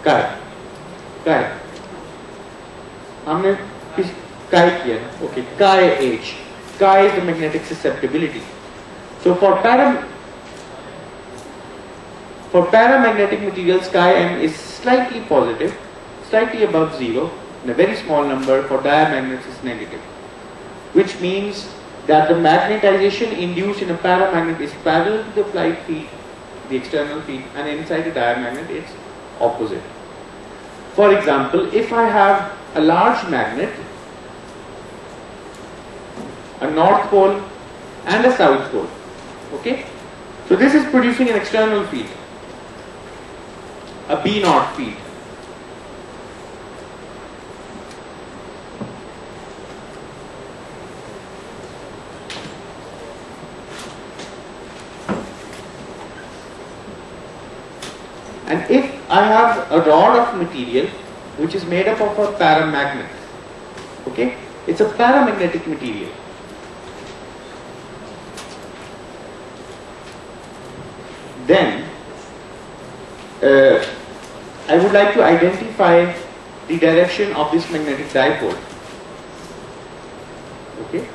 Chi. Chi. हमने chi किया ना? Okay. Chi H. Chi is the magnetic susceptibility. So for paramagnetic materials, chi m is slightly positive, slightly above 0, and a very small number. For diamagnets is negative, which means that the magnetization induced in a paramagnet is parallel to the applied field, the external field, and inside a diamagnet it's opposite. For example, if I have a large magnet, a north pole and a south pole, okay? So this is producing an external field, a B naught field. And if I have a rod of material which is made up of a paramagnet, okay, it's a paramagnetic material. Then I would like to identify the direction of this magnetic dipole. Okay,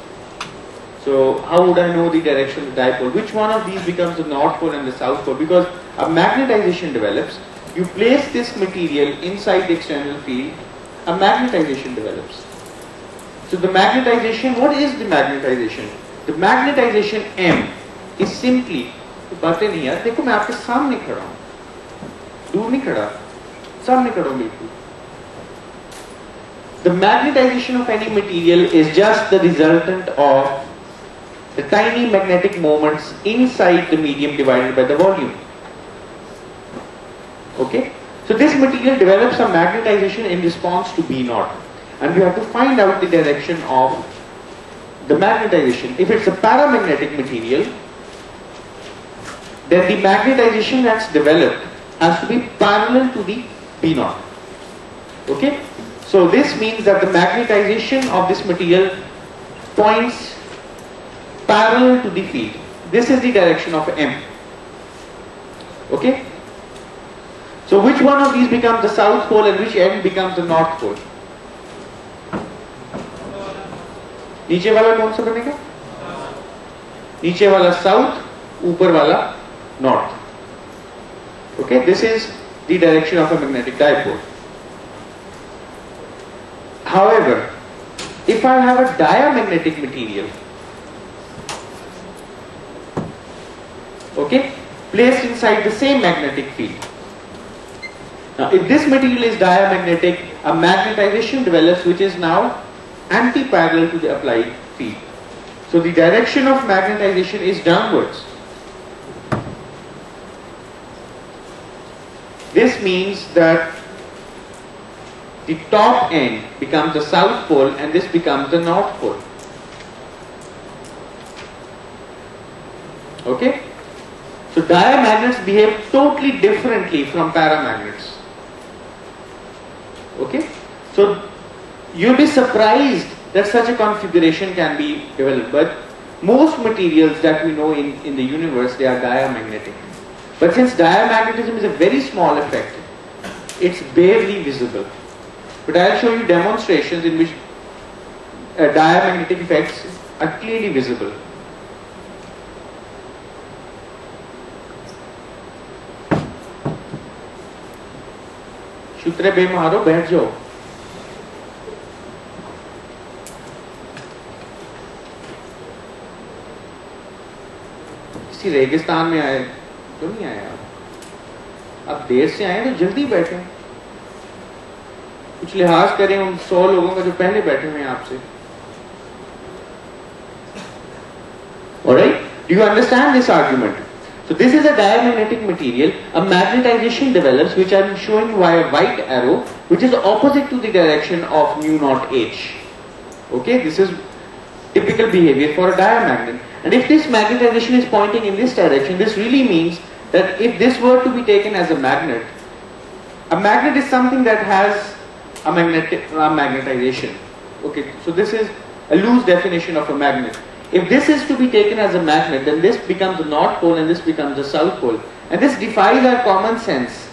so how would I know the direction of the dipole? Which one of these becomes the north pole and the south pole? Because a magnetization develops. You place this material inside the external field, a magnetization develops. So the magnetization, what is the magnetization? The magnetization M is simply, बातें नहीं यार, देखो मैं आपके सामने खड़ा हूँ, दूर नहीं खड़ा, सामने खड़ा हूँ बिल्कुल. The magnetization of any material is just the resultant of the tiny magnetic moments inside the medium divided by the volume. Okay, so this material develops a magnetization in response to B naught, and we have to find out the direction of the magnetization. If it's a paramagnetic material, then the magnetization that's developed has to be parallel to the B naught. Okay, so this means that the magnetization of this material points parallel to the field. This is the direction of M. Okay. So which one of these becomes the south pole and which end becomes the north pole? नीचे वाला कौन सा बनेगा? नीचे वाला south, ऊपर वाला north. Okay, this is the direction of a magnetic dipole. However, if I have a diamagnetic material, okay, placed inside the same magnetic field. Now, if this material is diamagnetic, a magnetization develops which is now anti-parallel to the applied field. So the direction of magnetization is downwards. This means that the top end becomes the south pole and this becomes the north pole. Okay? So diamagnets behave totally differently from paramagnets. Okay, so you'll be surprised that such a configuration can be developed, but most materials that we know in the universe, they are diamagnetic. But since diamagnetism is a very small effect, it's barely visible. But I'll show you demonstrations in which diamagnetic effects are clearly visible. शुत्रे बेमारो बैठ जाओ. किसी रेगिस्तान में आए तो नहीं आए आप देर से आए तो जल्दी बैठे, कुछ लिहाज करें उन 100 लोगों का जो पहले बैठे हुए हैं आपसे. Alright, do you understand this argument? So this is a diamagnetic material. A magnetization develops, which I am showing by a white arrow, which is opposite to the direction of mu naught H. Okay, this is typical behavior for a diamagnet. And if this magnetization is pointing in this direction, this really means that if this were to be taken as a magnet is something that has a magnetization. Okay, so this is a loose definition of a magnet. If this is to be taken as a magnet, then this becomes the north pole and this becomes the south pole. And this defies our common sense,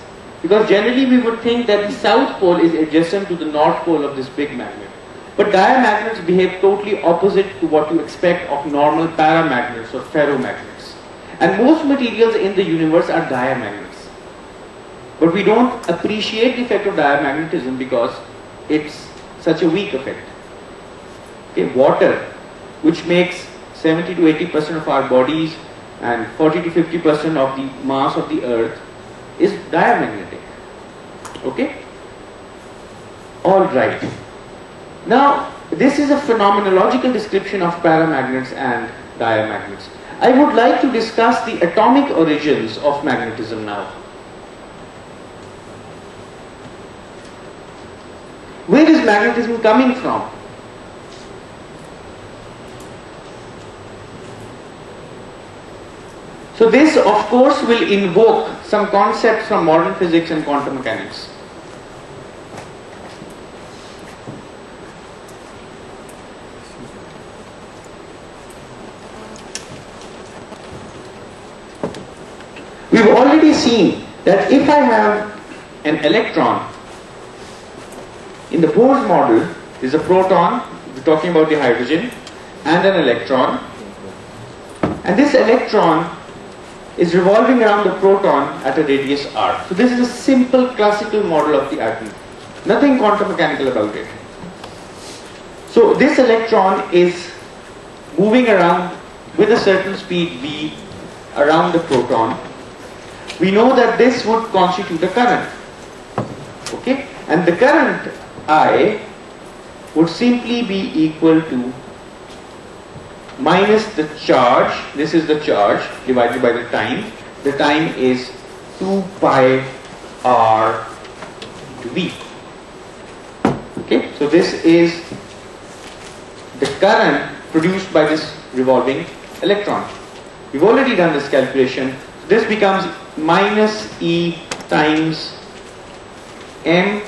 Because generally we would think that the south pole is adjacent to the north pole of this big magnet. But diamagnets behave totally opposite to what you expect of normal paramagnets or ferromagnets. And most materials in the universe are diamagnets. But we don't appreciate the effect of diamagnetism because it's such a weak effect. Okay, water, which makes 70 to 80% of our bodies and 40 to 50% of the mass of the earth, is diamagnetic. Okay? Alright. Now, this is a phenomenological description of paramagnets and diamagnets. I would like to discuss the atomic origins of magnetism now. Where is magnetism coming from? So this, of course, will invoke some concepts from modern physics and quantum mechanics. We've already seen that if I have an electron, in the Bohr's model, there's a proton, we're talking about the hydrogen, and an electron. And this electron is revolving around the proton at a radius r. So this is a simple classical model of the atom. Nothing quantum mechanical about it. So this electron is moving around with a certain speed v around the proton. We know that this would constitute a current. Okay? And the current I would simply be equal to minus the charge, this is the charge, divided by the time. The time is 2 pi r to v. Okay, so this is the current produced by this revolving electron. We've already done this calculation. This becomes minus E times m.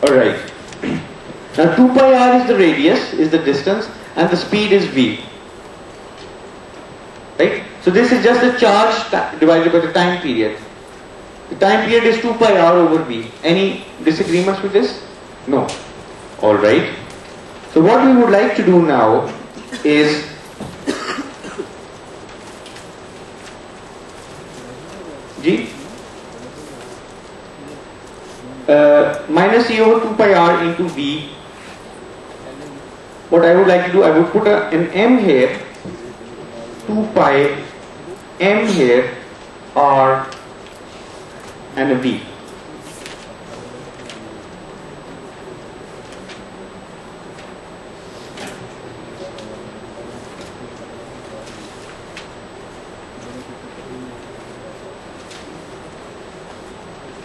Alright. Now 2 pi r is the radius, is the distance, and the speed is v. Right? So this is just the charge divided by the time period. The time period is 2 pi r over v. Any disagreements with this? No. Alright. So what we would like to do now is minus e over 2 pi r into v. What I would like to do, I would put an m here, 2 pi m here, r and a v.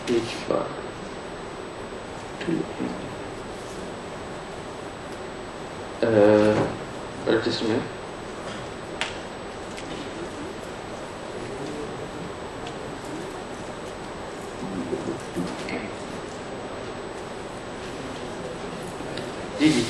H bar 2 just a minute. GG.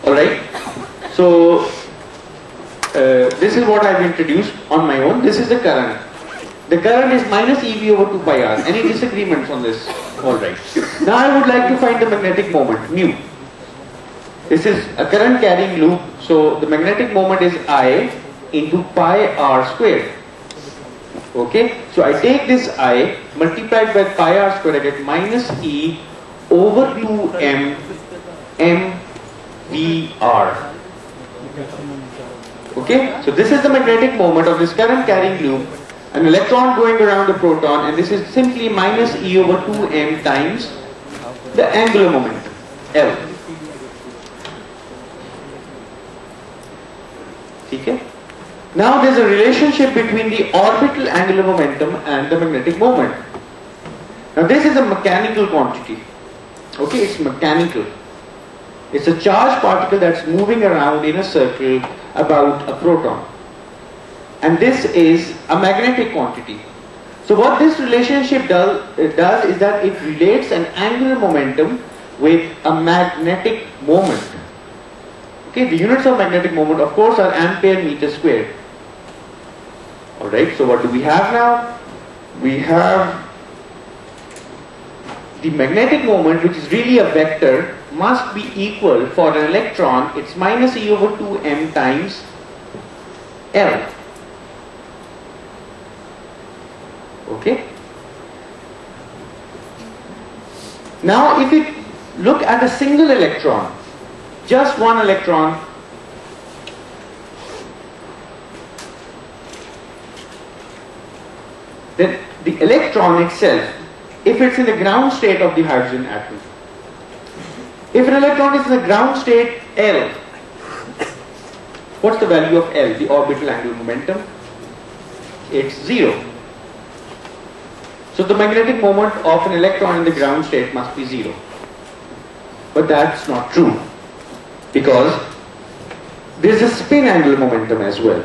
Alright, so this is what I've introduced on my own. This is the current. The current is minus EV over 2 pi r. Any disagreements on this? Alright. Now I would like to find the magnetic moment, mu. This is a current carrying loop, so the magnetic moment is I into pi r squared. Okay, so I take this I multiplied by pi r squared, I get minus E over 2m m v r. Okay, so this is the magnetic moment of this current carrying loop, an electron going around the proton, and this is simply minus E over 2m times the angular momentum, L. Okay? Now there is a relationship between the orbital angular momentum and the magnetic moment. Now this is a mechanical quantity. Okay, it's mechanical. It's a charged particle that's moving around in a circle about a proton. And this is a magnetic quantity. So what this relationship does is that it relates an angular momentum with a magnetic moment. Okay, the units of magnetic moment of course are ampere meter squared. Alright, so what do we have now? We have the magnetic moment, which is really a vector, must be equal for an electron, it's minus E over 2m times L. Okay? Now if you look at a single electron, just one electron, then the electron itself, if it's in the ground state of the hydrogen atom, if an electron is in the ground state L, what's the value of L, the orbital angular momentum? It's 0. So the magnetic moment of an electron in the ground state must be 0. But that's not true, because there is a spin angular momentum as well.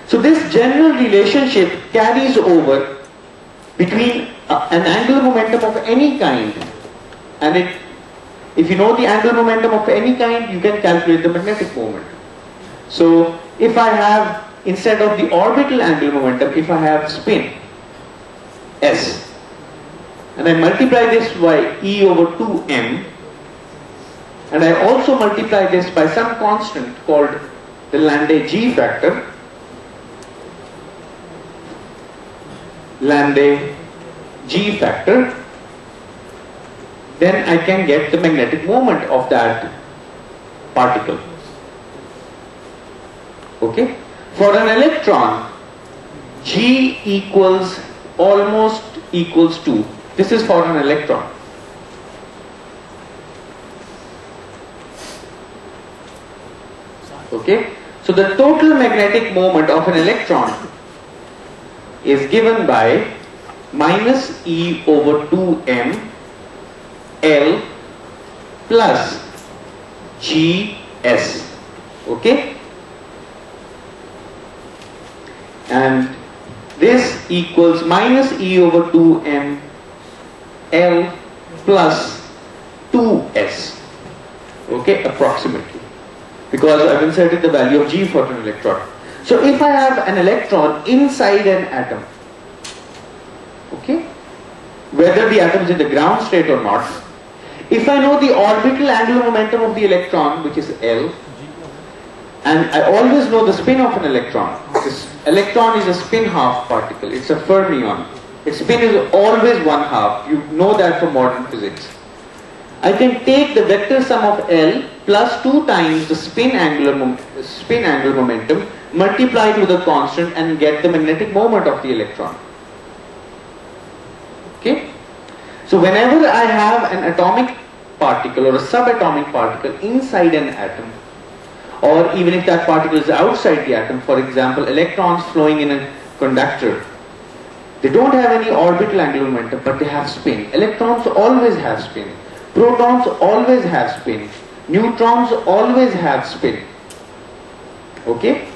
So this general relationship carries over between an angular momentum of any kind, and if you know the angular momentum of any kind, you can calculate the magnetic moment. So if I have, instead of the orbital angular momentum, if I have spin S, and I multiply this by E over 2m, and I also multiply this by some constant called the Landé G factor, Landé G factor, then I can get the magnetic moment of that particle. Okay? For an electron, G equals almost equals 2. This is for an electron. Okay? So the total magnetic moment of an electron is given by minus E over 2m L plus Gs. Okay? And this equals minus E over 2m L plus 2s. Okay, approximately. Because I've inserted the value of G for an electron. So if I have an electron inside an atom, okay, whether the atom is in the ground state or not, if I know the orbital angular momentum of the electron, which is L, and I always know the spin of an electron. This electron is a spin half particle, it's a fermion. Its spin is always 1/2, you know that from modern physics. I can take the vector sum of L plus 2 times the spin angular momentum multiplied with a constant and get the magnetic moment of the electron. Okay? So whenever I have an atomic particle or a subatomic particle inside an atom, or even if that particle is outside the atom, for example, electrons flowing in a conductor, they don't have any orbital angular momentum, but they have spin. Electrons always have spin. Protons always have spin. Neutrons always have spin. Okay?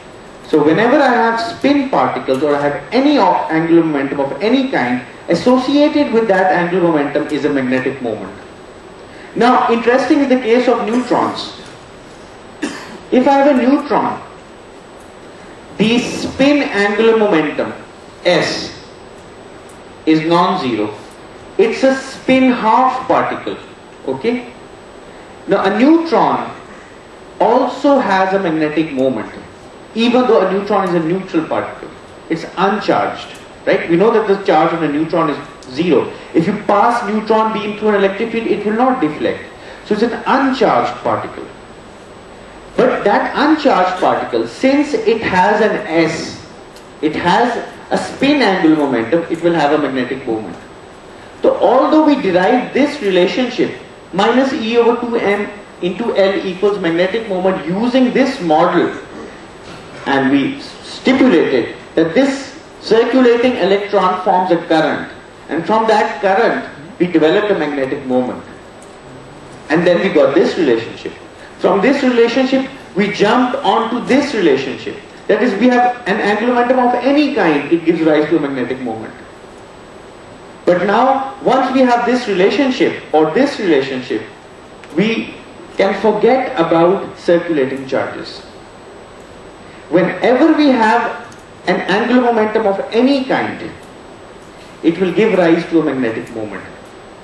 So whenever I have spin particles or I have any angular momentum of any kind, associated with that angular momentum is a magnetic moment. Now, interesting is the case of neutrons. If I have a neutron, the spin angular momentum S is non-zero. It's a spin half particle. Okay? Now a neutron also has a magnetic moment, even though a neutron is a neutral particle. It's uncharged. Right? We know that the charge on a neutron is 0. If you pass neutron beam through an electric field, it will not deflect. So it's an uncharged particle. But that uncharged particle, since it has an S, it has a spin angular momentum, it will have a magnetic moment. So although we derive this relationship, minus E over 2m into L equals magnetic moment using this model, and we stipulated that this circulating electron forms a current, and from that current we developed a magnetic moment, and then we got this relationship. From this relationship we jumped onto this relationship, that is, we have an angular momentum of any kind, it gives rise to a magnetic moment. But now once we have this relationship or this relationship, we can forget about circulating charges. Whenever we have an angular momentum of any kind, it will give rise to a magnetic moment,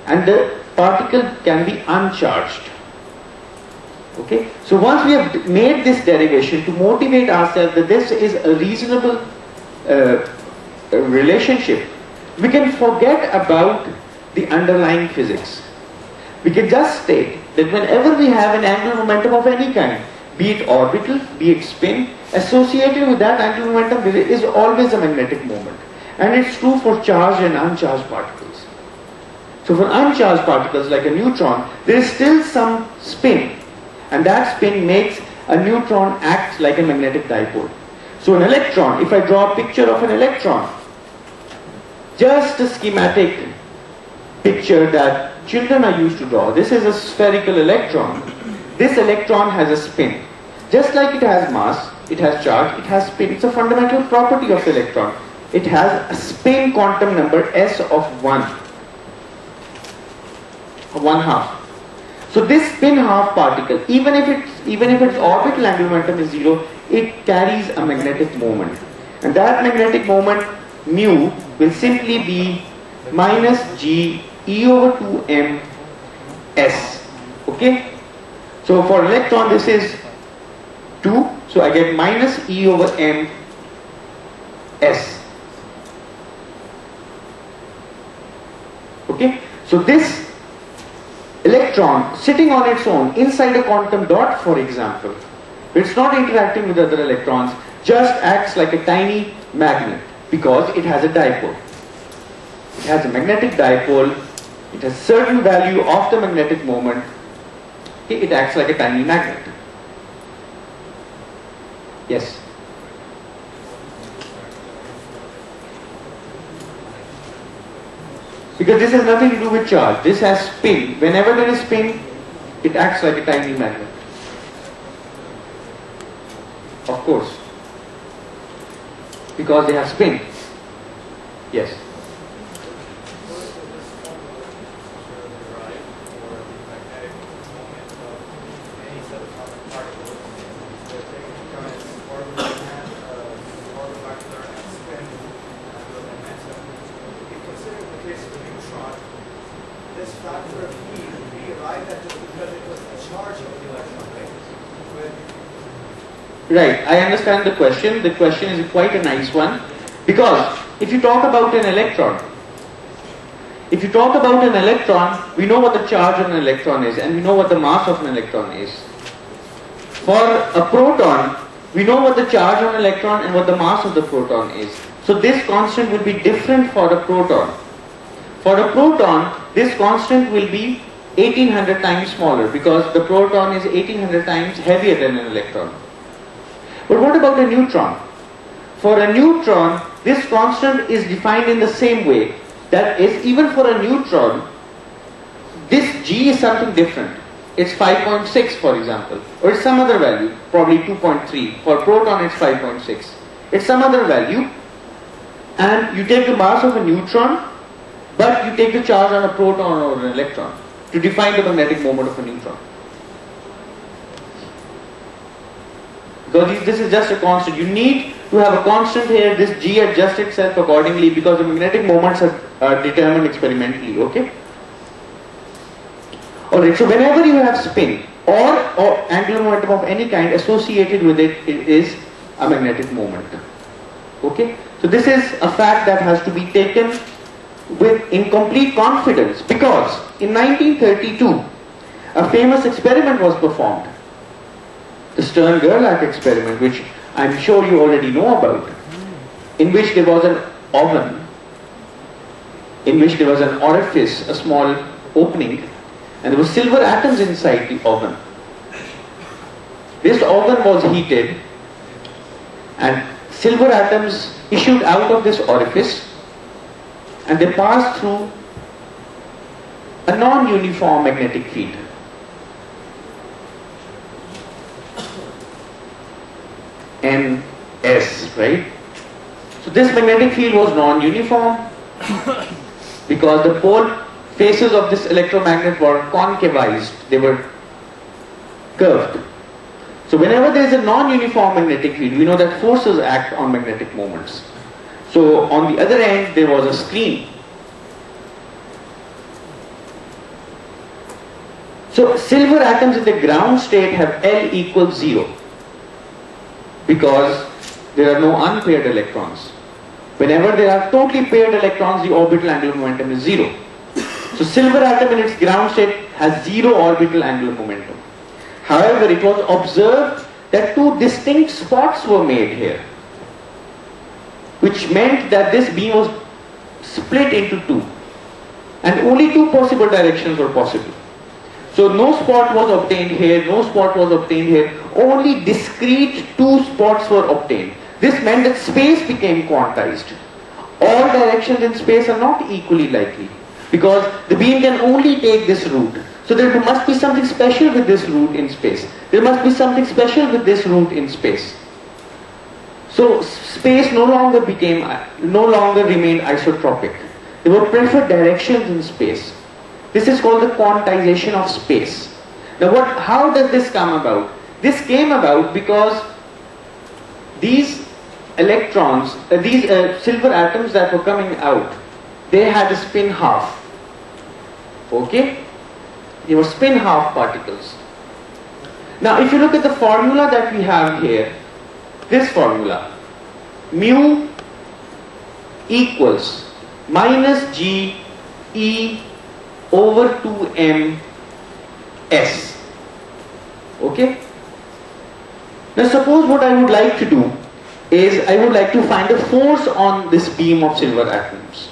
and the particle can be uncharged. Okay, so once we have made this derivation to motivate ourselves that this is a reasonable relationship, we can forget about the underlying physics. We can just state that whenever we have an angular momentum of any kind, be it orbital, be it spin, associated with that angular momentum there is always a magnetic moment. And it's true for charged and uncharged particles. So for uncharged particles like a neutron, there is still some spin, and that spin makes a neutron act like a magnetic dipole. So an electron, if I draw a picture of an electron, just a schematic picture that children are used to draw. This is a spherical electron. This electron has a spin. Just like it has mass, it has charge, it has spin. It's a fundamental property of the electron. It has a spin quantum number S of 1/2. So this spin half particle, even if its orbital angular momentum is 0, it carries a magnetic moment. And that magnetic moment, mu, will simply be minus g e over 2m s. Okay? So for electron this is 2, so I get minus e over m s. Okay? So this electron sitting on its own inside a quantum dot, for example, it's not interacting with other electrons, just acts like a tiny magnet because it has a dipole. It has a magnetic dipole, it has certain value of the magnetic moment, it acts like a tiny magnet. Yes? Because this has nothing to do with charge. This has spin. Whenever there is spin, it acts like a tiny magnet. Of course. Because they have spin. Yes. Right, I understand the question. The question is quite a nice one. Because if you talk about an electron, we know what the charge of an electron is and we know what the mass of an electron is. For a proton, we know what the charge of an electron and what the mass of the proton is. So this constant will be different for a proton. For a proton, this constant will be 1800 times smaller because the proton is 1800 times heavier than an electron. But what about a neutron? For a neutron, this constant is defined in the same way. That is, even for a neutron, this G is something different. It's 5.6 for example, or it's some other value, probably 2.3. For proton it's 5.6. It's some other value, and you take the mass of a neutron, but you take the charge on a proton or an electron to define the magnetic moment of a neutron. Because this is just a constant. You need to have a constant here. This G adjusts itself accordingly because the magnetic moments are determined experimentally. Okay? Alright, so whenever you have spin or angular momentum of any kind associated with it, it is a magnetic moment. Okay? So this is a fact that has to be taken in complete confidence because in 1932 a famous experiment was performed. The Stern-Gerlach experiment, which I'm sure you already know about, in which there was an oven, in which there was an orifice, a small opening, and there were silver atoms inside the oven. This oven was heated, and silver atoms issued out of this orifice, and they passed through a non-uniform magnetic field. NS, right? So this magnetic field was non-uniform because the pole faces of this electromagnet were concavized. They were curved. So whenever there is a non-uniform magnetic field, we know that forces act on magnetic moments. So on the other end, there was a screen. So silver atoms in the ground state have L equals 0 because there are no unpaired electrons. Whenever there are totally paired electrons, the orbital angular momentum is 0. So silver atom in its ground state has 0 orbital angular momentum. However, it was observed that two distinct spots were made here, which meant that this beam was split into two, and only two possible directions were possible. So no spot was obtained here, no spot was obtained here, only discrete two spots were obtained. This meant that space became quantized. All directions in space are not equally likely, because the beam can only take this route. So there must be something special with this route in space. There must be something special with this route in space. So space no longer remained isotropic. There were preferred directions in space. This is called the quantization of space. Now how does this come about? This came about because these electrons, these silver atoms that were coming out, they had a spin half. Okay? They were spin half particles. Now if you look at the formula that we have here, this formula, mu equals minus G E over 2m S. Okay? Now suppose what I would like to do is I would like to find a force on this beam of silver atoms.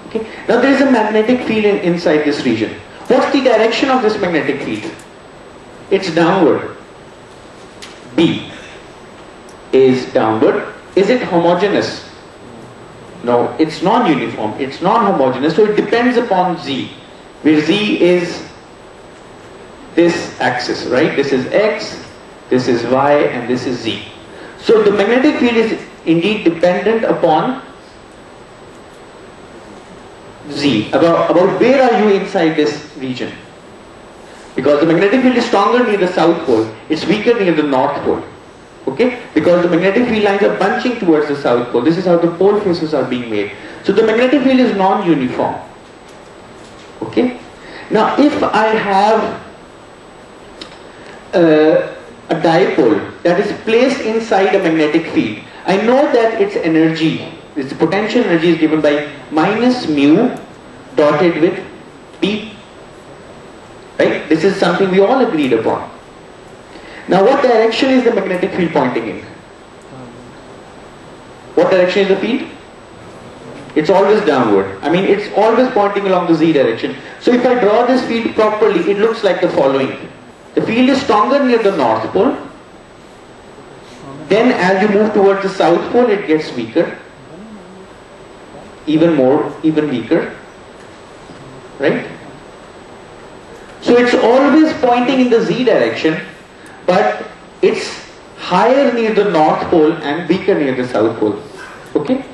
Okay? Now there is a magnetic field inside this region. What's the direction of this magnetic field? It's downward. B is downward. Is it homogeneous? No, it's non-uniform. It's non-homogeneous, so it depends upon Z, where Z is this axis, right? This is X, this is Y, and this is Z. So the magnetic field is indeed dependent upon Z, about where are you inside this region. Because the magnetic field is stronger near the south pole, it's weaker near the north pole. Okay? Because the magnetic field lines are bunching towards the south pole. This is how the pole faces are being made. So the magnetic field is non-uniform. Okay? Now if I have a dipole that is placed inside a magnetic field, I know that its energy, its potential energy is given by minus mu dotted with P. Right? This is something we all agreed upon. Now what direction is the magnetic field pointing in? What direction is the field? It's always downward. I mean, it's always pointing along the Z direction. So if I draw this field properly, it looks like the following. The field is stronger near the north pole. Then as you move towards the south pole, it gets weaker. Even weaker. Right? So it's always pointing in the Z direction, but it's higher near the north pole and weaker near the south pole. Okay?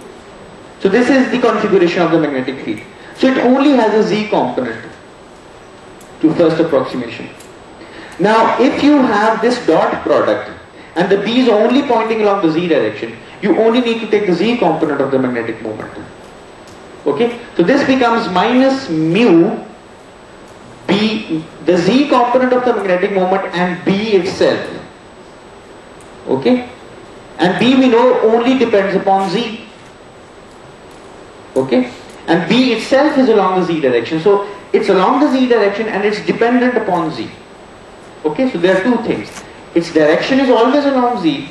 So this is the configuration of the magnetic field. So it only has a Z component to first approximation. Now if you have this dot product and the B is only pointing along the Z direction, you only need to take the Z component of the magnetic moment. Okay? So this becomes minus mu B, the Z component of the magnetic moment, and B itself. Okay? And B we know only depends upon Z. Okay? And B itself is along the Z direction. So it's along the Z direction and it's dependent upon Z. Okay? So there are two things. Its direction is always along Z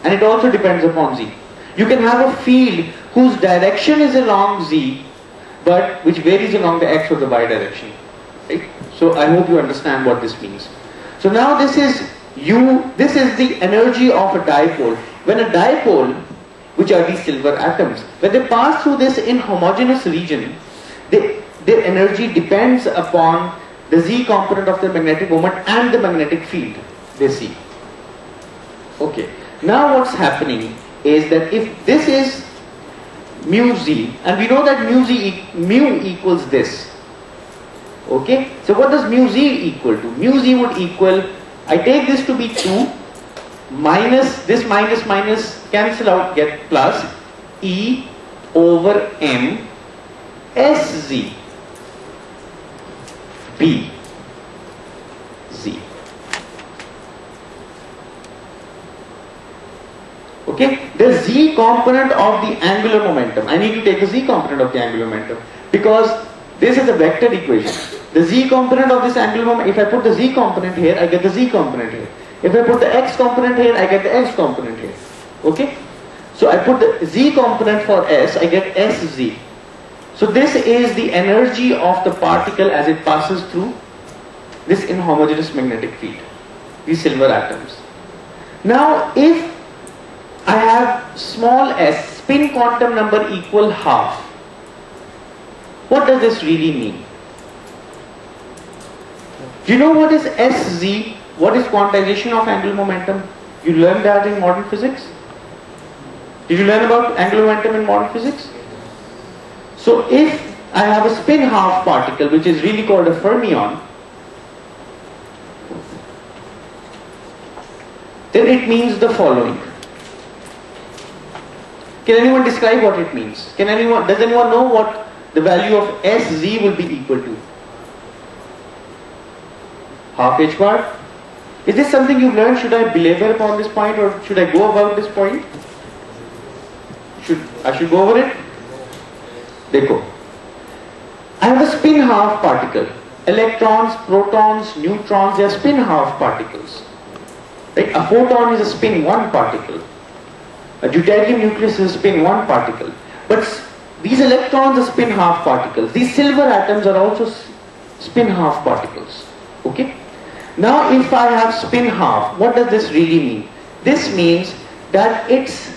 and it also depends upon Z. You can have a field whose direction is along Z but which varies along the X or the Y direction. Right? So I hope you understand what this means. So now this is the energy of a dipole. When a dipole, which are these silver atoms, when they pass through this inhomogeneous region, their energy depends upon the Z component of the magnetic moment and the magnetic field they see. Okay. Now what's happening is that if this is mu Z, and we know that mu equals this. Okay, so what does mu z equal to? Mu z would equal, I take this to be 2, minus this minus minus cancel out, get plus E over m s z b z. Okay, the z component of the angular momentum, I need to take the z component of the angular momentum because this is a vector equation. The z component of this angular momentum, if I put the z component here, I get the z component here. If I put the x component here, I get the x component here. Okay? So I put the z component for s, I get sz. So this is the energy of the particle as it passes through this inhomogeneous magnetic field, these silver atoms. Now if I have small s, spin quantum number equal half, what does this really mean? Do you know what is sz? What is quantization of angular momentum? You learned that in modern physics? Did you learn about angular momentum in modern physics? So if I have a spin half particle which is really called a fermion, then it means the following. Can anyone describe what it means? Does anyone know what the value of sz will be equal to? Half h bar? Is this something you've learned? Should I belabor upon this point or should I go about this point? I should go over it? Dekho. I have a spin half particle. Electrons, protons, neutrons, they are spin half particles. Right? A photon is a spin 1 particle. A deuterium nucleus is a spin 1 particle. But these electrons are spin half particles. These silver atoms are also spin half particles. Okay? Now if I have spin half, what does this really mean? This means that its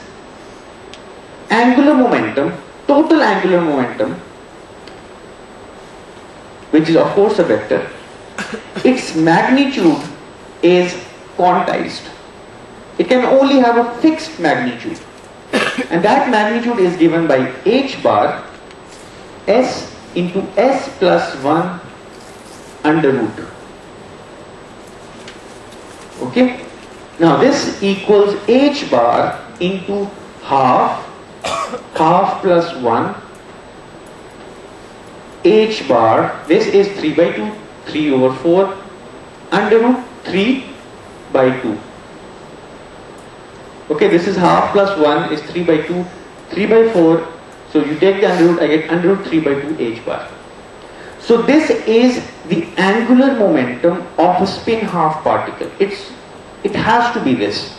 angular momentum, total angular momentum, which is of course a vector, its magnitude is quantized. It can only have a fixed magnitude. And that magnitude is given by h bar s into s plus 1 under root. Okay? Now this equals h bar into half plus 1 h bar, this is 3 by 2, 3 over 4 under root 3 by 2. Okay, this is half plus 1 is 3 by 2, 3 by 4. So you take the under root, I get under root 3 by 2 h bar. So this is the angular momentum of a spin half particle. It has to be this.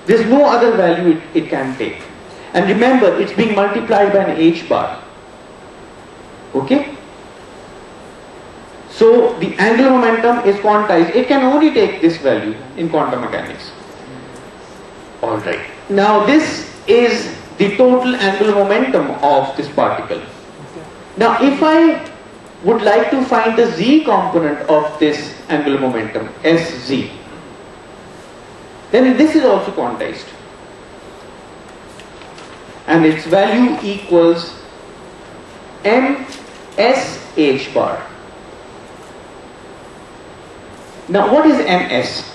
There's no other value it can take. And remember, it's being multiplied by an h bar. Okay? So the angular momentum is quantized. It can only take this value in quantum mechanics. Alright. Now this is the total angular momentum of this particle. Now if I would like to find the z component of this angular momentum, sz, then this is also quantized. And its value equals msh bar. Now what is ms?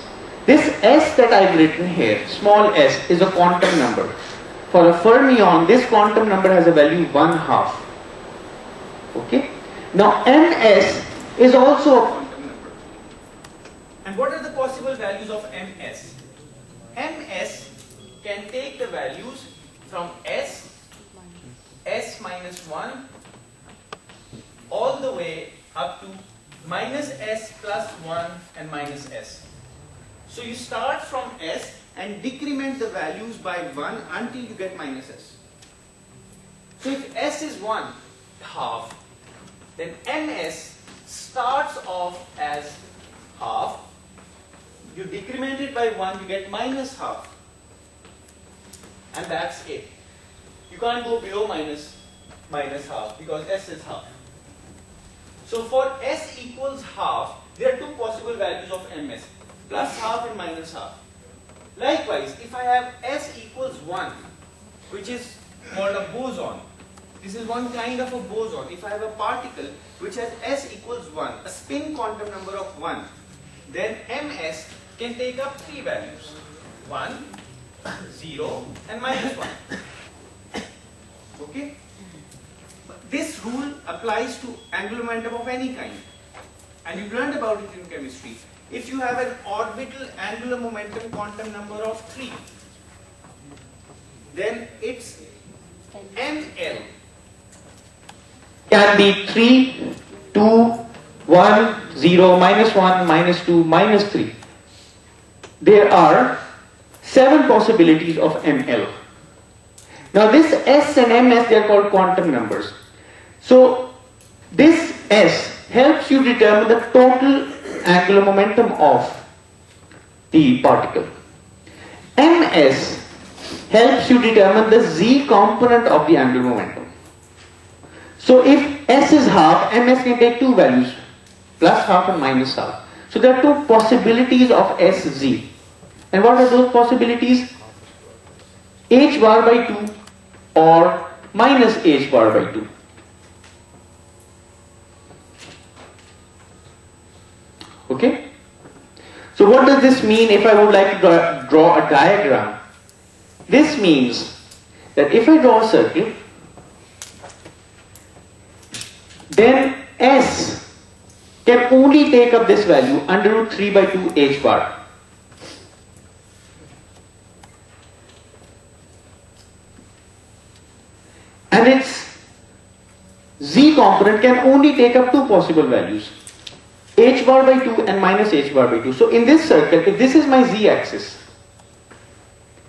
This s that I've written here, small s, is a quantum number. For a fermion, this quantum number has a value 1/2. Okay? Now ms is also a quantum number. And what are the possible values of ms? ms can take the values from s minus 1 all the way up to minus s plus 1 and minus s. So you start from s and decrement the values by 1 until you get minus s. So if s is 1/2, then ms starts off as half. You decrement it by 1, you get minus half. And that's it. You can't go below minus half because s is half. So for s equals half, there are two possible values of ms, plus half and minus half. Likewise, if I have s equals 1, which is called a boson, This is one kind of a boson. If I have a particle which has s equals 1, a spin quantum number of 1, then ms can take up three values: 1, 0 and -1. Okay? This rule applies to angular momentum of any kind. And you learned about it in chemistry. If you have an orbital angular momentum quantum number of 3, then its ML can be 3, 2, 1, 0, -1, -2, -3. There are 7 possibilities of ML. Now this S and MS, they are called quantum numbers. So this S helps you determine the total angular momentum of the particle. MS helps you determine the Z component of the angular momentum. So if S is half, MS can take two values, plus half and minus half. So there are two possibilities of SZ. And what are those possibilities? H bar by 2 or minus H bar by 2. Okay? So what does this mean if I would like to draw a diagram? This means that if I draw a circle, then S can only take up this value under root 3 by 2 H bar. And its Z component can only take up two possible values, H bar by 2 and minus H bar by 2. So in this circle, if this is my Z axis,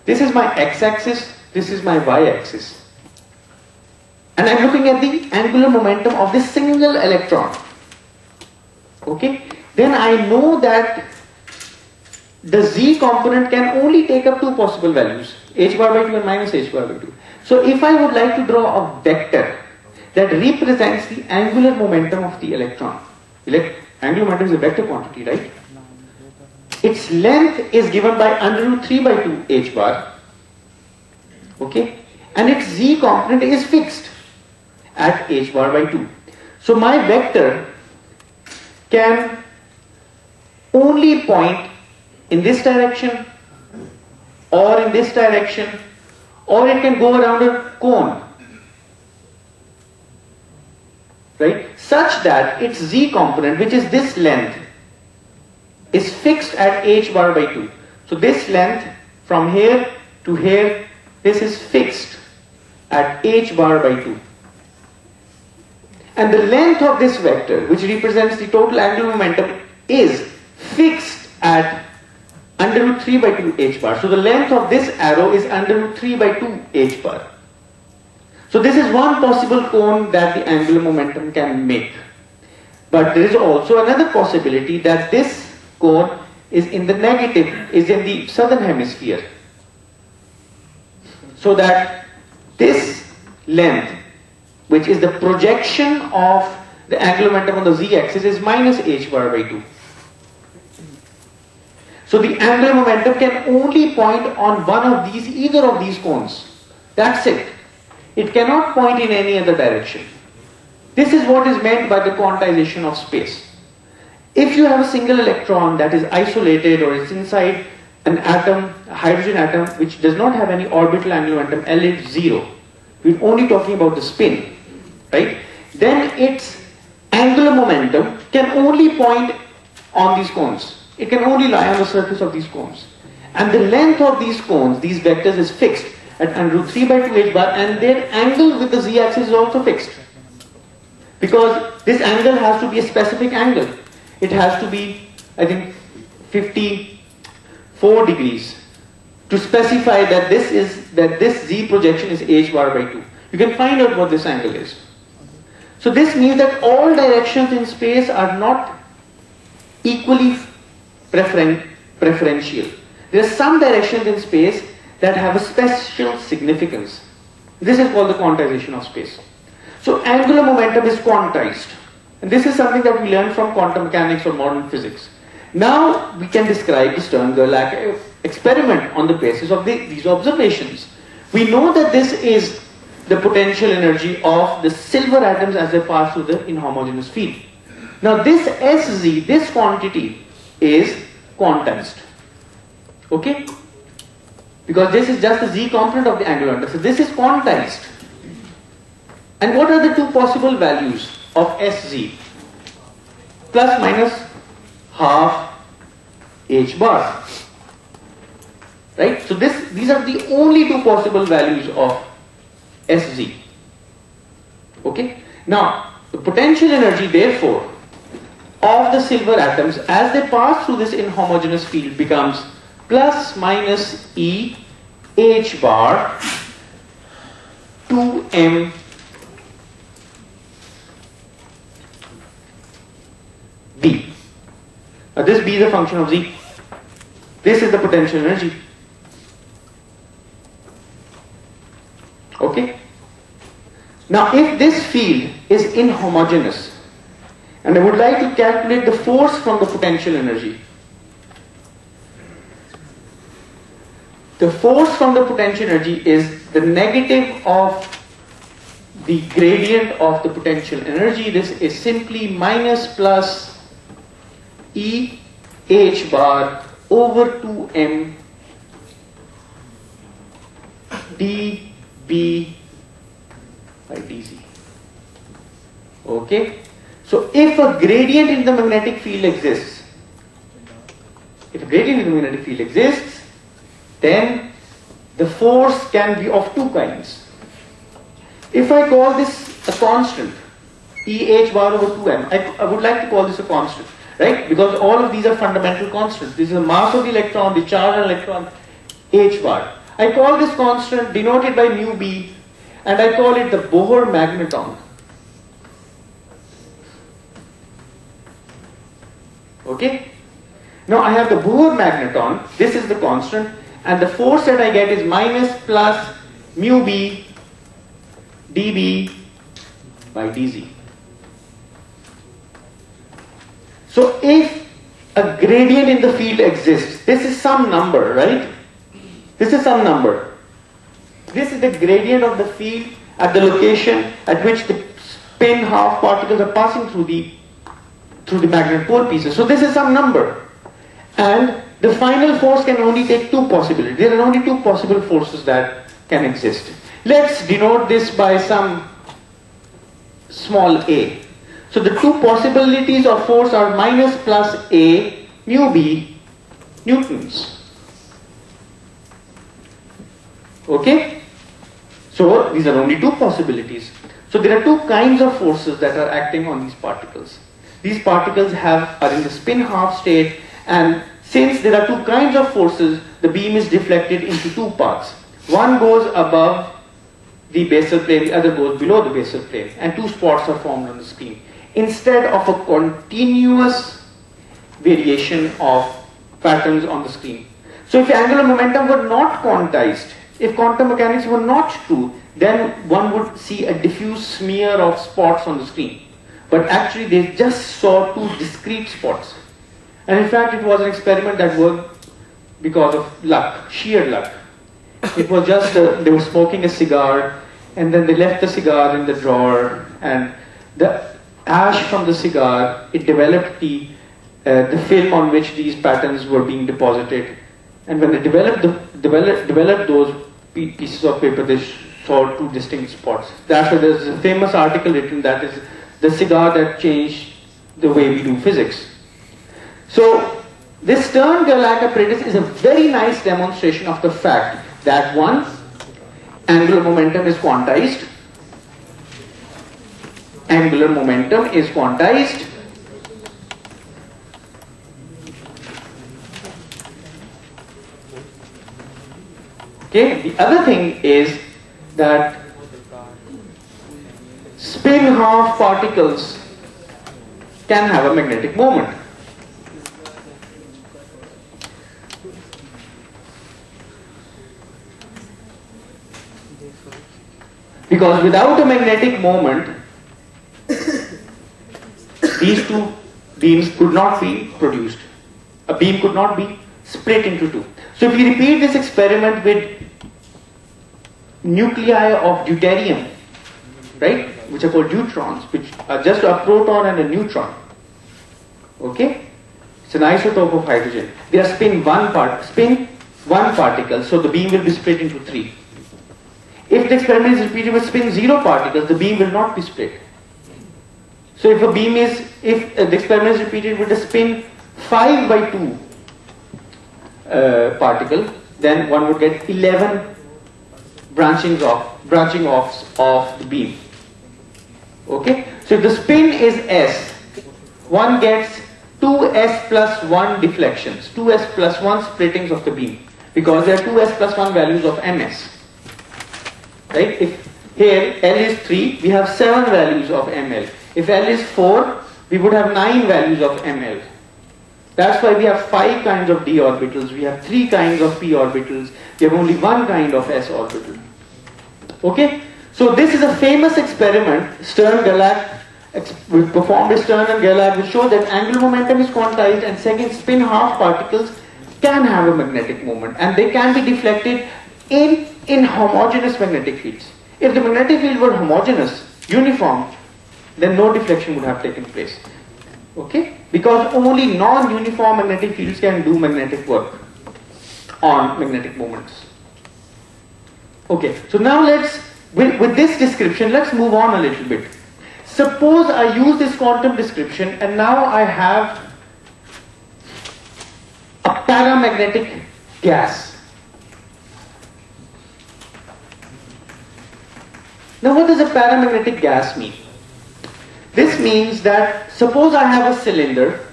this is my X axis, this is my Y axis, and I'm looking at the angular momentum of this single electron, okay, then I know that the Z component can only take up two possible values, H bar by 2 and minus H bar by 2. So if I would like to draw a vector that represents the angular momentum of the electron, angular momentum is a vector quantity, right? Its length is given by under root 3 by 2 H bar, okay, and its Z component is fixed at H bar by 2. So my vector can only point in this direction or in this direction, or it can go around a cone, right, such that its Z component, which is this length, is fixed at H bar by 2. So this length from here to here, this is fixed at H bar by 2. And the length of this vector, which represents the total angular momentum, is fixed at under root 3 by 2 H bar. So the length of this arrow is under root 3 by 2 H bar. So this is one possible cone that the angular momentum can make. But there is also another possibility that this cone is in the negative, is in the southern hemisphere. So that this length, which is the projection of the angular momentum on the Z-axis, is minus H bar by 2. So the angular momentum can only point on one of these, either of these cones. That's it. It cannot point in any other direction. This is what is meant by the quantization of space. If you have a single electron that is isolated or is inside an atom, a hydrogen atom, which does not have any orbital angular momentum, L is 0, we're only talking about the spin, right? Then its angular momentum can only point on these cones. It can only lie on the surface of these cones. And the length of these cones, these vectors, is fixed at under root 3 by 2 H bar, and their angle with the Z-axis is also fixed. Because this angle has to be a specific angle. It has to be, I think, 54 degrees to specify that this Z projection is H bar by 2. You can find out what this angle is. So this means that all directions in space are not equally preferential. There are some directions in space that have a special significance. This is called the quantization of space. So angular momentum is quantized. And this is something that we learned from quantum mechanics or modern physics. Now we can describe the Stern-Gerlach experiment on the basis of these observations. We know that this is the potential energy of the silver atoms as they pass through the inhomogeneous field. Now this Sz, this quantity is quantized. Okay? Because this is just the Z component of the angular momentum. So this is quantized. And what are the two possible values of Sz? Plus minus half h bar. Right? So these are the only two possible values of Sz. Okay? Now, the potential energy therefore of the silver atoms as they pass through this inhomogeneous field becomes plus minus E h bar 2m B. Now this B is a function of Z. This is the potential energy. Okay? Now if this field is inhomogeneous, and I would like to calculate the force from the potential energy. The force from the potential energy is the negative of the gradient of the potential energy. This is simply minus plus E h bar over 2m dB by dz. Okay? So if a gradient in the magnetic field exists, then the force can be of two kinds. If I call this a constant, E h bar over 2m, I would like to call this a constant, right? Because all of these are fundamental constants. This is the mass of the electron, the charge of the electron, h bar. I call this constant denoted by mu b, and I call it the Bohr magneton. Okay? Now I have the Bohr magneton, this is the constant, and the force that I get is minus plus mu b dB by dz. So if a gradient in the field exists, this is some number, right? This is some number. This is the gradient of the field at the location at which the spin half particles are passing through the magnet pole pieces. So this is some number. And the final force can only take two possibilities. There are only two possible forces that can exist. Let's denote this by some small a. So the two possibilities of force are minus plus a mu b newtons. Okay? So these are only two possibilities. So there are two kinds of forces that are acting on these particles. These particles are in the spin half state, and since there are two kinds of forces, the beam is deflected into two paths. One goes above the basal plane, the other goes below the basal plane, and two spots are formed on the screen. Instead of a continuous variation of patterns on the screen. So if angular momentum were not quantized, if quantum mechanics were not true, then one would see a diffuse smear of spots on the screen. But actually they just saw two discrete spots. And in fact it was an experiment that worked because of luck, sheer luck. It was just, they were smoking a cigar, and then they left the cigar in the drawer, and the ash from the cigar, it developed the film on which these patterns were being deposited. And when they developed those pieces of paper, they saw two distinct spots. That's why there's a famous article written that is the cigar that changed the way we do physics. So this Stern-Gerlach apparatus is a very nice demonstration of the fact that one, angular momentum is quantized. Angular momentum is quantized. Okay, the other thing is that spin half particles can have a magnetic moment. Because without a magnetic moment, these two beams could not be produced. A beam could not be split into two. So if we repeat this experiment with nuclei of deuterium, right, which are called deuterons, which are just a proton and a neutron. Okay, it's an isotope of hydrogen. They are spin one particle, so the beam will be split into three. If the experiment is repeated with spin 0 particles, the beam will not be split. So if the experiment is repeated with a spin 5 by 2 particle, then one would get 11 branching offs of the beam. Okay, so if the spin is s, one gets 2s plus 1 deflections, 2s plus 1 splittings of the beam, because there are 2s plus 1 values of ms. Right? If here L is 3, we have 7 values of ml. If L is 4, we would have 9 values of ml. That's why we have 5 kinds of d orbitals, we have 3 kinds of p orbitals, we have only 1 kind of s orbital. Okay? So this is a famous experiment, Stern-Gerlach, performed by Stern and Gerlach, which show that angular momentum is quantized and second spin half particles can have a magnetic moment and they can be deflected in homogeneous magnetic fields. If the magnetic field were homogeneous, uniform, then no deflection would have taken place. Okay? Because only non-uniform magnetic fields can do magnetic work on magnetic moments. Okay, so now with this description, let's move on a little bit. Suppose I use this quantum description and now I have a paramagnetic gas. Now what does a paramagnetic gas mean? This means that suppose I have a cylinder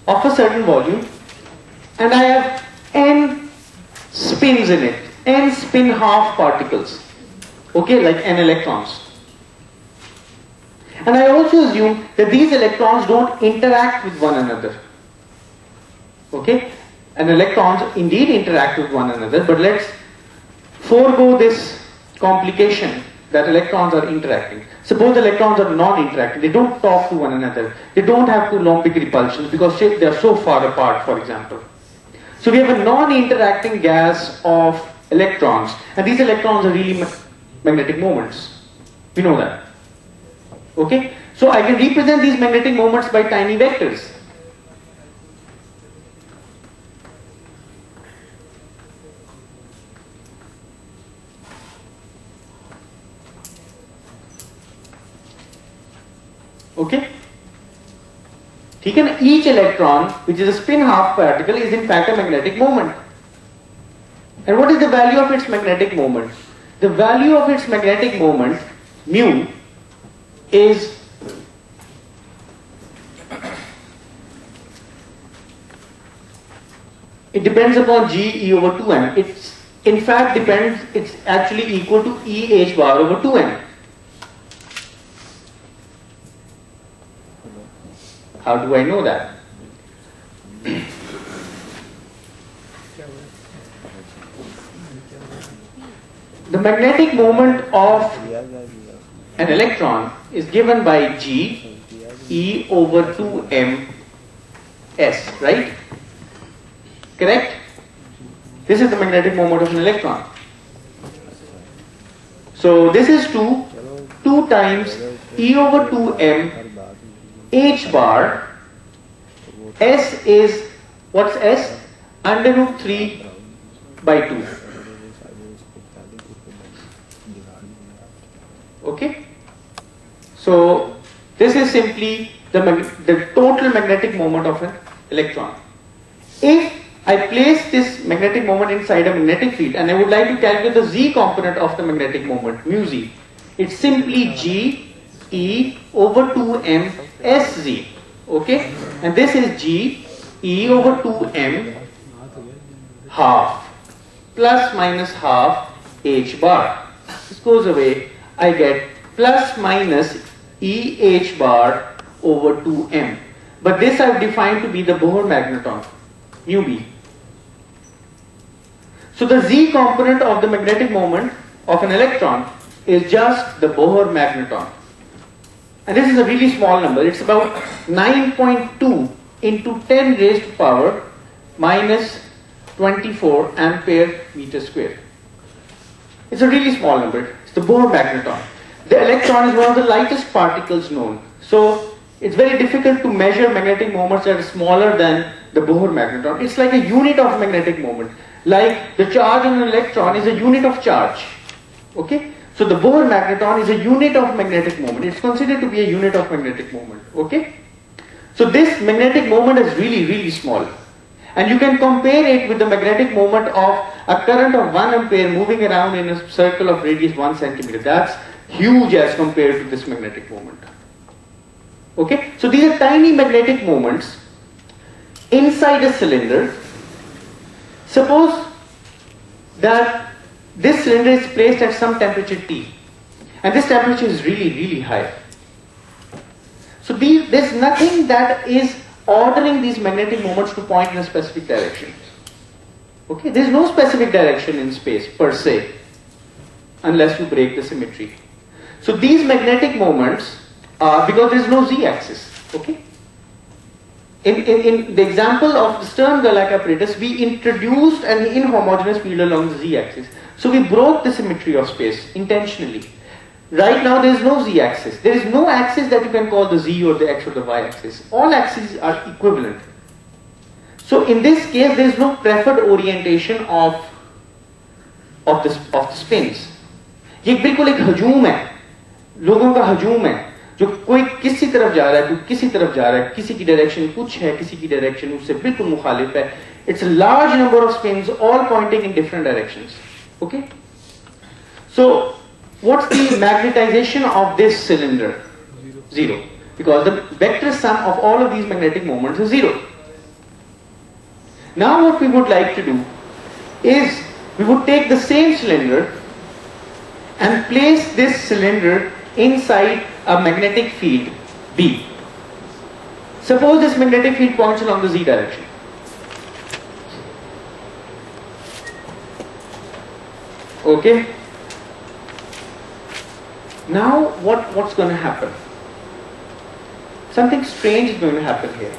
of a certain volume and I have n spins in it, n spin half particles, okay, like n electrons. And I also assume that these electrons don't interact with one another. Okay, and electrons indeed interact with one another, but let's forego this complication that electrons are interacting. Suppose electrons are non-interacting, they don't talk to one another, they don't have Coulombic repulsions because they are so far apart, for example. So we have a non-interacting gas of electrons, and these electrons are really magnetic moments. We know that. Okay? So I can represent these magnetic moments by tiny vectors. Okay? Each electron, which is a spin half particle, is in fact a magnetic moment. And what is the value of its magnetic moment? The value of its magnetic moment, mu, is it depends upon g e over 2m. It's actually equal to e h bar over 2m. How do I know that? The magnetic moment of an electron is given by g e over 2m s, right? Correct? This is the magnetic moment of an electron. So this is 2 times e over 2m h bar. S is, what's s? Under root 3 by 2. Okay? So this is simply the total magnetic moment of an electron. If I place this magnetic moment inside a magnetic field and I would like to calculate the z component of the magnetic moment, mu z, it's simply g e over 2m sz. Okay? And this is g e over 2m half plus minus half h bar. This goes away. I get plus minus e h bar over 2m. But this I've defined to be the Bohr magneton, mu b. So the z component of the magnetic moment of an electron is just the Bohr magneton. And this is a really small number. It's about 9.2 into 10 raised to power minus 24 ampere meter square. It's a really small number. It's the Bohr magneton. The electron is one of the lightest particles known. So it's very difficult to measure magnetic moments that are smaller than the Bohr magneton. It's like a unit of magnetic moment. Like the charge on an electron is a unit of charge. Okay? So the Bohr magneton is a unit of magnetic moment. It's considered to be a unit of magnetic moment. Okay? So this magnetic moment is really, really small. And you can compare it with the magnetic moment of a current of 1 ampere moving around in a circle of radius 1 centimeter. That's huge as compared to this magnetic moment. Okay? So these are tiny magnetic moments inside a cylinder. Suppose that this cylinder is placed at some temperature T. And this temperature is really, really high. So there's nothing that is ordering these magnetic moments to point in a specific direction. Okay, there's no specific direction in space per se, unless you break the symmetry. So these magnetic moments are because there's no z-axis. Okay. In the example of the Stern-Gerlach apparatus, we introduced an inhomogeneous field along the z-axis. So we broke the symmetry of space intentionally. Right now there is no z-axis. There is no axis that you can call the z or the x or the y-axis. All axes are equivalent. So in this case there is no preferred orientation of the spins. ये बिल्कुल एक हजूम है, लोगों का हजूम है, जो कोई किसी तरफ जा रहा है, कोई किसी तरफ जा रहा है, किसी की डायरेक्शन कुछ है, किसी की डायरेक्शन उससे बिल्कुल मुखालिफ है. It's a large number of spins all pointing in different directions. Okay? So what's the magnetization of this cylinder? Zero. Because the vector sum of all of these magnetic moments is zero. Now what we would like to do is we would take the same cylinder and place this cylinder inside a magnetic field B. Suppose this magnetic field points along the z direction. Okay? Now what's going to happen? Something strange is going to happen here.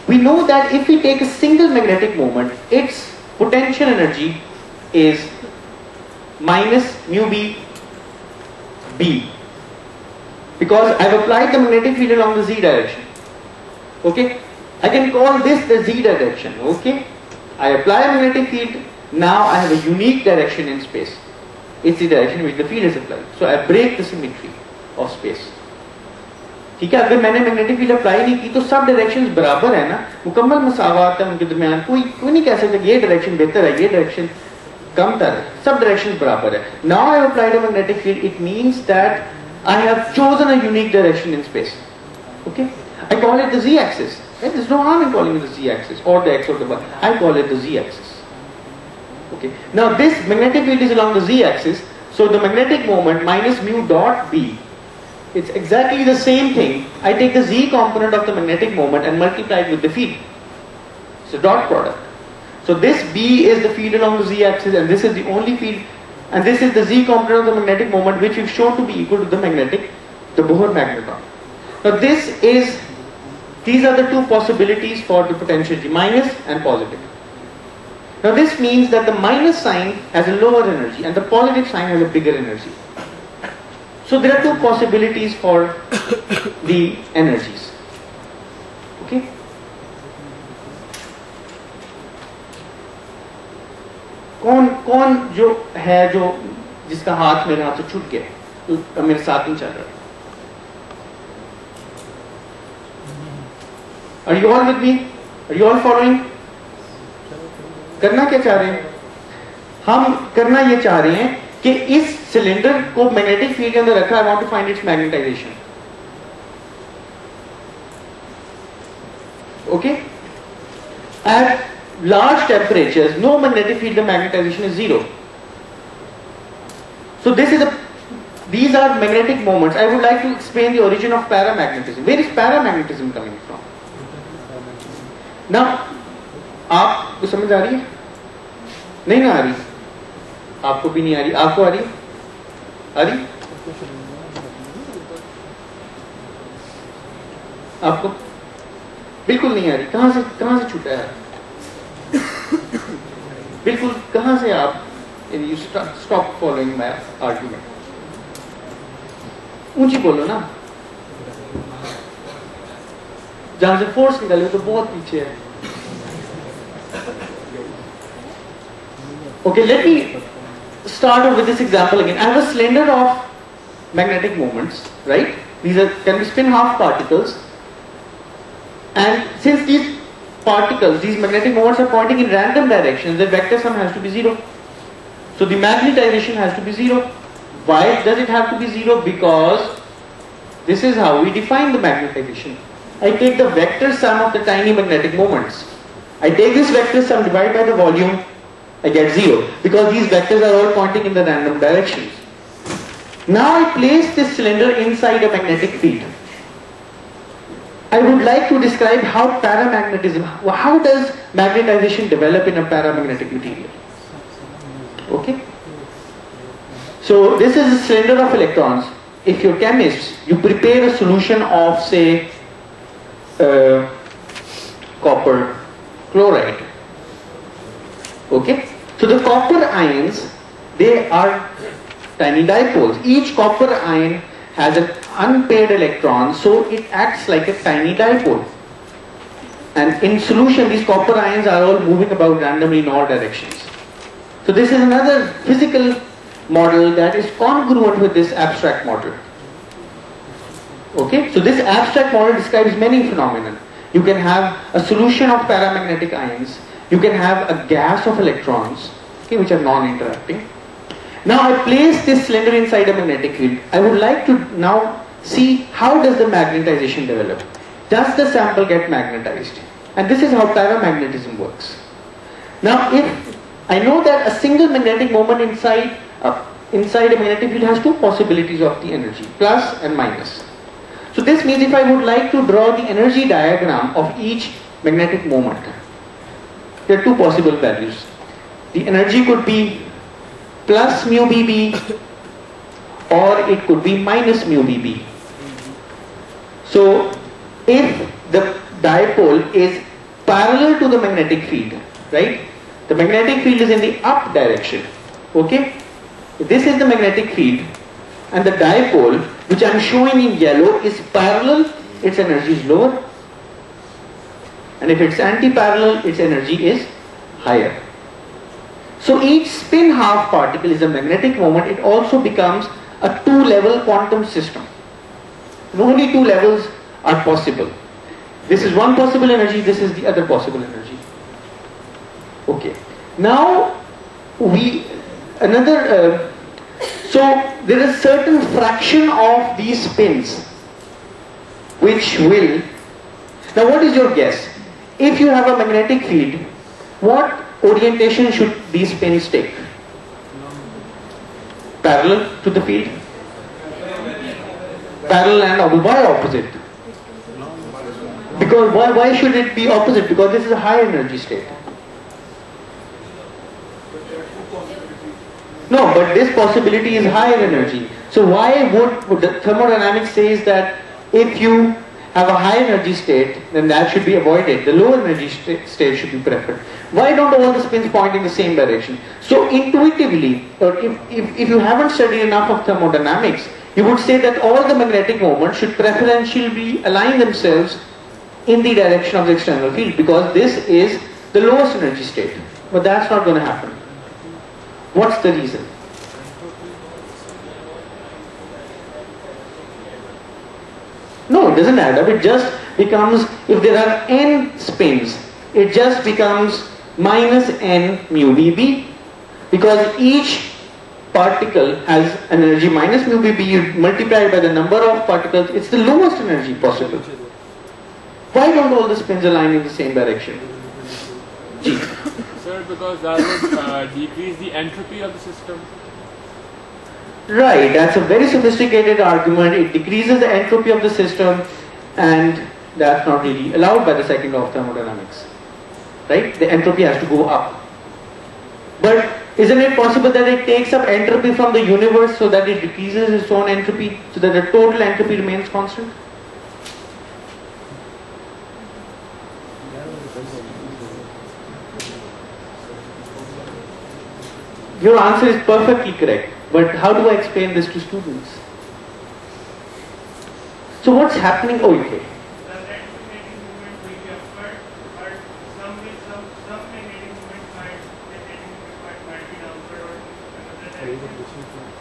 We know that if we take a single magnetic moment, its potential energy is minus mu b b, because I've applied the magnetic field along the z direction. Okay? I can call this the z direction. Okay? I apply a magnetic field, now I have a unique direction in space. It's the direction in which the field is applied. So I break the symmetry of space. ठीक है, अगर मैंने magnetic field apply नहीं की तो सब directions बराबर है ना, मुकम्मल मसावात है उनके दरमियान, कोई नहीं कह सकता ये डायरेक्शन बेहतर है, ये डायरेक्शन कमतर है, सब डायरेक्शंस बराबर है. Now I have applied a magnetic field, it means that I have chosen a unique direction in space. Okay? I call it the z-axis. Right? There's no harm in calling it the z-axis or the x or the y. I call it the z-axis. Okay. Now this magnetic field is along the z-axis, so the magnetic moment minus mu dot b, it's exactly the same thing. I take the z component of the magnetic moment and multiply it with the field. It's a dot product. So this b is the field along the z-axis, and this is the only field, and this is the z component of the magnetic moment, which we've shown to be equal to the Bohr magneton. Now these are the two possibilities for the potentiality, minus and positive. Now this means that the minus sign has a lower energy and the positive sign has a bigger energy. So there are two possibilities for the energies. Okay? कौन जो है जो जिसका हाथ मेरे हाथ से छूट गया, तो मेरे साथ नहीं चल रहा? Are you all with me? Are you all following? करना क्या चाह रहे हैं? हम करना ये चाह रहे हैं कि इस सिलेंडर को मैग्नेटिक फील्ड के अंदर रखा, I want to find its magnetisation. Okay? At large temperatures, no magnetic field, the magnetization is zero. So these are magnetic moments. I would like to explain the origin of paramagnetism. Where is paramagnetism coming from? Now, आपको समझ आ रही है? नहीं ना आ रही? आपको भी नहीं आ रही? आपको आ रही? आ रही? आपको बिल्कुल नहीं आ रही. कहां से छूटा है? बिल्कुल कहाँ से आप you stop following my argument. ऊंची बोलो ना, जहां से फोर्स निकाले तो बहुत पीछे है. Okay, let me start with this example again. I have a cylinder of magnetic moments, right? These can be spin half particles, and since these particles, these magnetic moments are pointing in random directions, the vector sum has to be 0. So the magnetization has to be 0. Why does it have to be 0? Because this is how we define the magnetization. I take the vector sum of the tiny magnetic moments. I take this vector sum, divide by the volume, I get 0. Because these vectors are all pointing in the random directions. Now I place this cylinder inside a magnetic field. I would like to describe how paramagnetism, how does magnetization develop in a paramagnetic material. Okay? So this is a cylinder of electrons. If you're chemists, you prepare a solution of, say, copper chloride. Okay? So the copper ions, they are tiny dipoles. Each copper ion has an unpaired electron, so it acts like a tiny dipole. And in solution, these copper ions are all moving about randomly in all directions. So this is another physical model that is congruent with this abstract model. Okay, so this abstract model describes many phenomena. You can have a solution of paramagnetic ions. You can have a gas of electrons, okay, which are non-interacting. Now I place this cylinder inside a magnetic field. I would like to now see how does the magnetization develop. Does the sample get magnetized? And this is how paramagnetism works. Now if I know that a single magnetic moment inside a magnetic field has two possibilities of the energy, plus and minus. So this means if I would like to draw the energy diagram of each magnetic moment, there are two possible values. The energy could be plus mu bb or it could be minus mu bb. So if the dipole is parallel to the magnetic field, right? The magnetic field is in the up direction. Okay? This is the magnetic field and the dipole, which I am showing in yellow, is parallel, its energy is lower. And if it's anti-parallel, its energy is higher. So each spin half particle is a magnetic moment. It also becomes a two-level quantum system. Only two levels are possible. This is one possible energy, this is the other possible energy. Okay. Now so there is certain fraction of these spins which will. Now what is your guess? If you have a magnetic field, what orientation should these spins take? Parallel to the field? Parallel and why opposite? Because why should it be opposite? Because this is a high energy state. No, but this possibility is higher energy. So why would the thermodynamics says that if you have a high energy state, then that should be avoided. The low energy state should be preferred. Why don't all the spins point in the same direction? So intuitively, or if you haven't studied enough of thermodynamics, you would say that all the magnetic moments should preferentially align themselves in the direction of the external field because this is the lowest energy state. But that's not going to happen. What's the reason? No, it doesn't add up. It just becomes, if there are n spins, it just becomes minus n mu bb because each particle has an energy minus mu bb. You multiply by the number of particles, it's the lowest energy possible. Why don't all the spins align in the same direction? G. Sir, because that would decrease the entropy of the system. Right, that's a very sophisticated argument. It decreases the entropy of the system and that's not really allowed by the second law of thermodynamics. Right? The entropy has to go up. But isn't it possible that it takes up entropy from the universe so that it decreases its own entropy so that the total entropy remains constant? Your answer is perfectly correct, but how do I explain this to students? So what's happening? Oh, okay. The net magnetic moment will be upward, but some magnetic moment might be downward or another direction.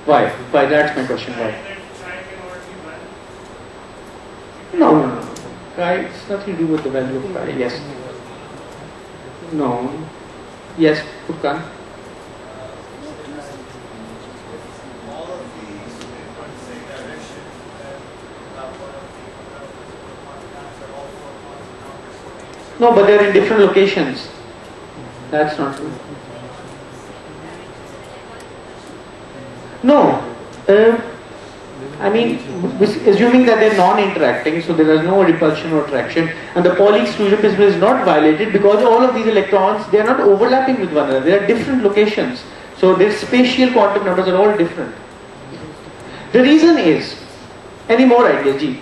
Why? That's my question. Why? That psi cannot be one. No. Pi, it's nothing to do with the value of pi. Yes. No. Yes, Furkan. All of these in one same direction, and that one of the quantum are all four quantum numbers for each. No, but they're in different locations. That's not true. No. I mean, assuming that they're non-interacting, so there is no repulsion or attraction, and the Pauli exclusion principle is not violated because all of these electrons, they are not overlapping with one another. They are different locations. So their spatial quantum numbers are all different. The reason is, any more ideas, Ji?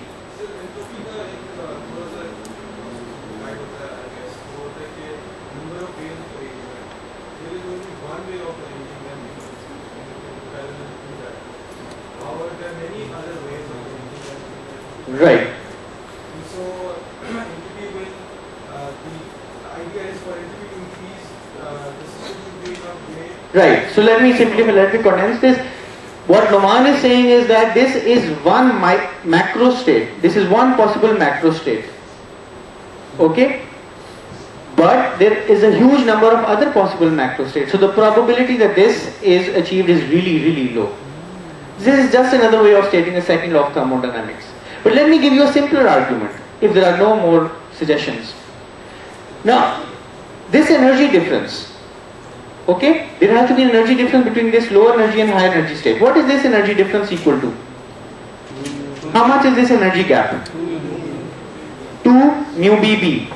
Right. So, entity will, the idea is for entity to increase, the system should be enough great. Right. So let me condense this. What Noman is saying is that this is one macro state. This is one possible macro state. Okay? But there is a huge number of other possible macro states. So the probability that this is achieved is really, really low. This is just another way of stating the second law of thermodynamics. But let me give you a simpler argument, if there are no more suggestions. Now, this energy difference, okay? There has to be an energy difference between this low energy and high energy state. What is this energy difference equal to? How much is this energy gap? 2 mu BB.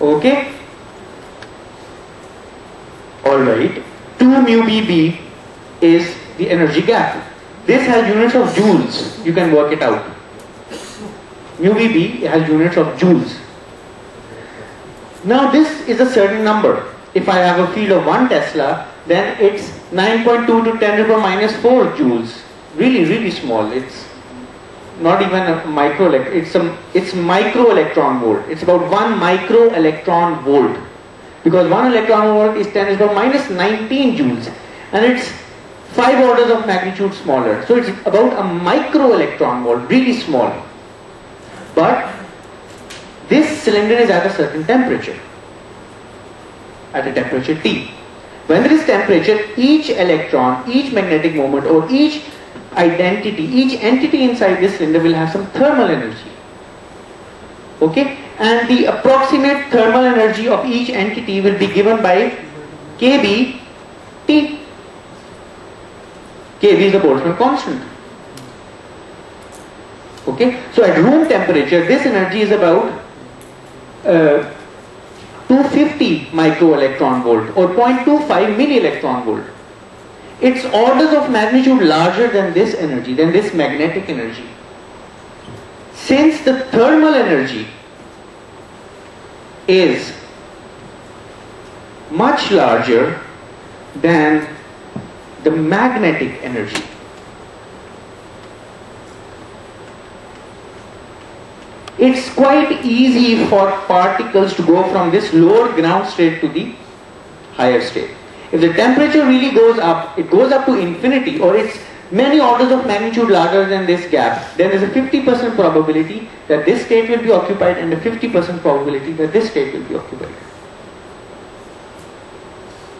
Okay? Alright. 2 mu BB is the energy gap. This has units of joules. You can work it out. Mu BB has units of joules. Now this is a certain number. If I have a field of 1 Tesla, then it's 9.2 to 10 to the power minus 4 joules. Really, really small. It's not even a micro. It's micro electron volt. It's about 1 micro electron volt, because 1 electron volt is 10 to the power minus 19 joules, and it's 5 orders of magnitude smaller. So it's about a micro electron volt, really small. But this cylinder is at a certain temperature, at a temperature T. When there is temperature, each electron, each magnetic moment, or each entity inside this cylinder will have some thermal energy. Okay? And the approximate thermal energy of each entity will be given by Kb T. Kb is the Boltzmann constant. Okay, so at room temperature, this energy is about 250 micro electron volt or 0.25 milli electron volt. It's orders of magnitude larger than this energy, than this magnetic energy. Since the thermal energy is much larger than the magnetic energy, it's quite easy for particles to go from this lower ground state to the higher state. If the temperature really goes up, it goes up to infinity, or it's many orders of magnitude larger than this gap, then there's a 50% probability that this state will be occupied and a 50% probability that this state will be occupied.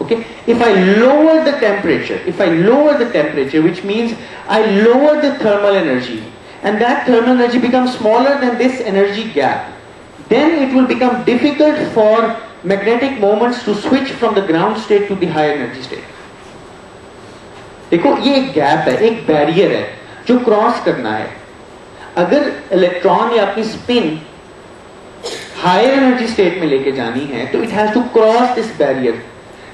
Okay, if I lower the temperature, which means I lower the thermal energy, and that thermal energy becomes smaller than this energy gap, then it will become difficult for magnetic moments to switch from the ground state to the higher energy state. देखो ये एक gap है, एक barrier है जो cross करना है. अगर इलेक्ट्रॉन या अपनी स्पिन हायर एनर्जी स्टेट में लेके जानी है तो it has to cross this barrier.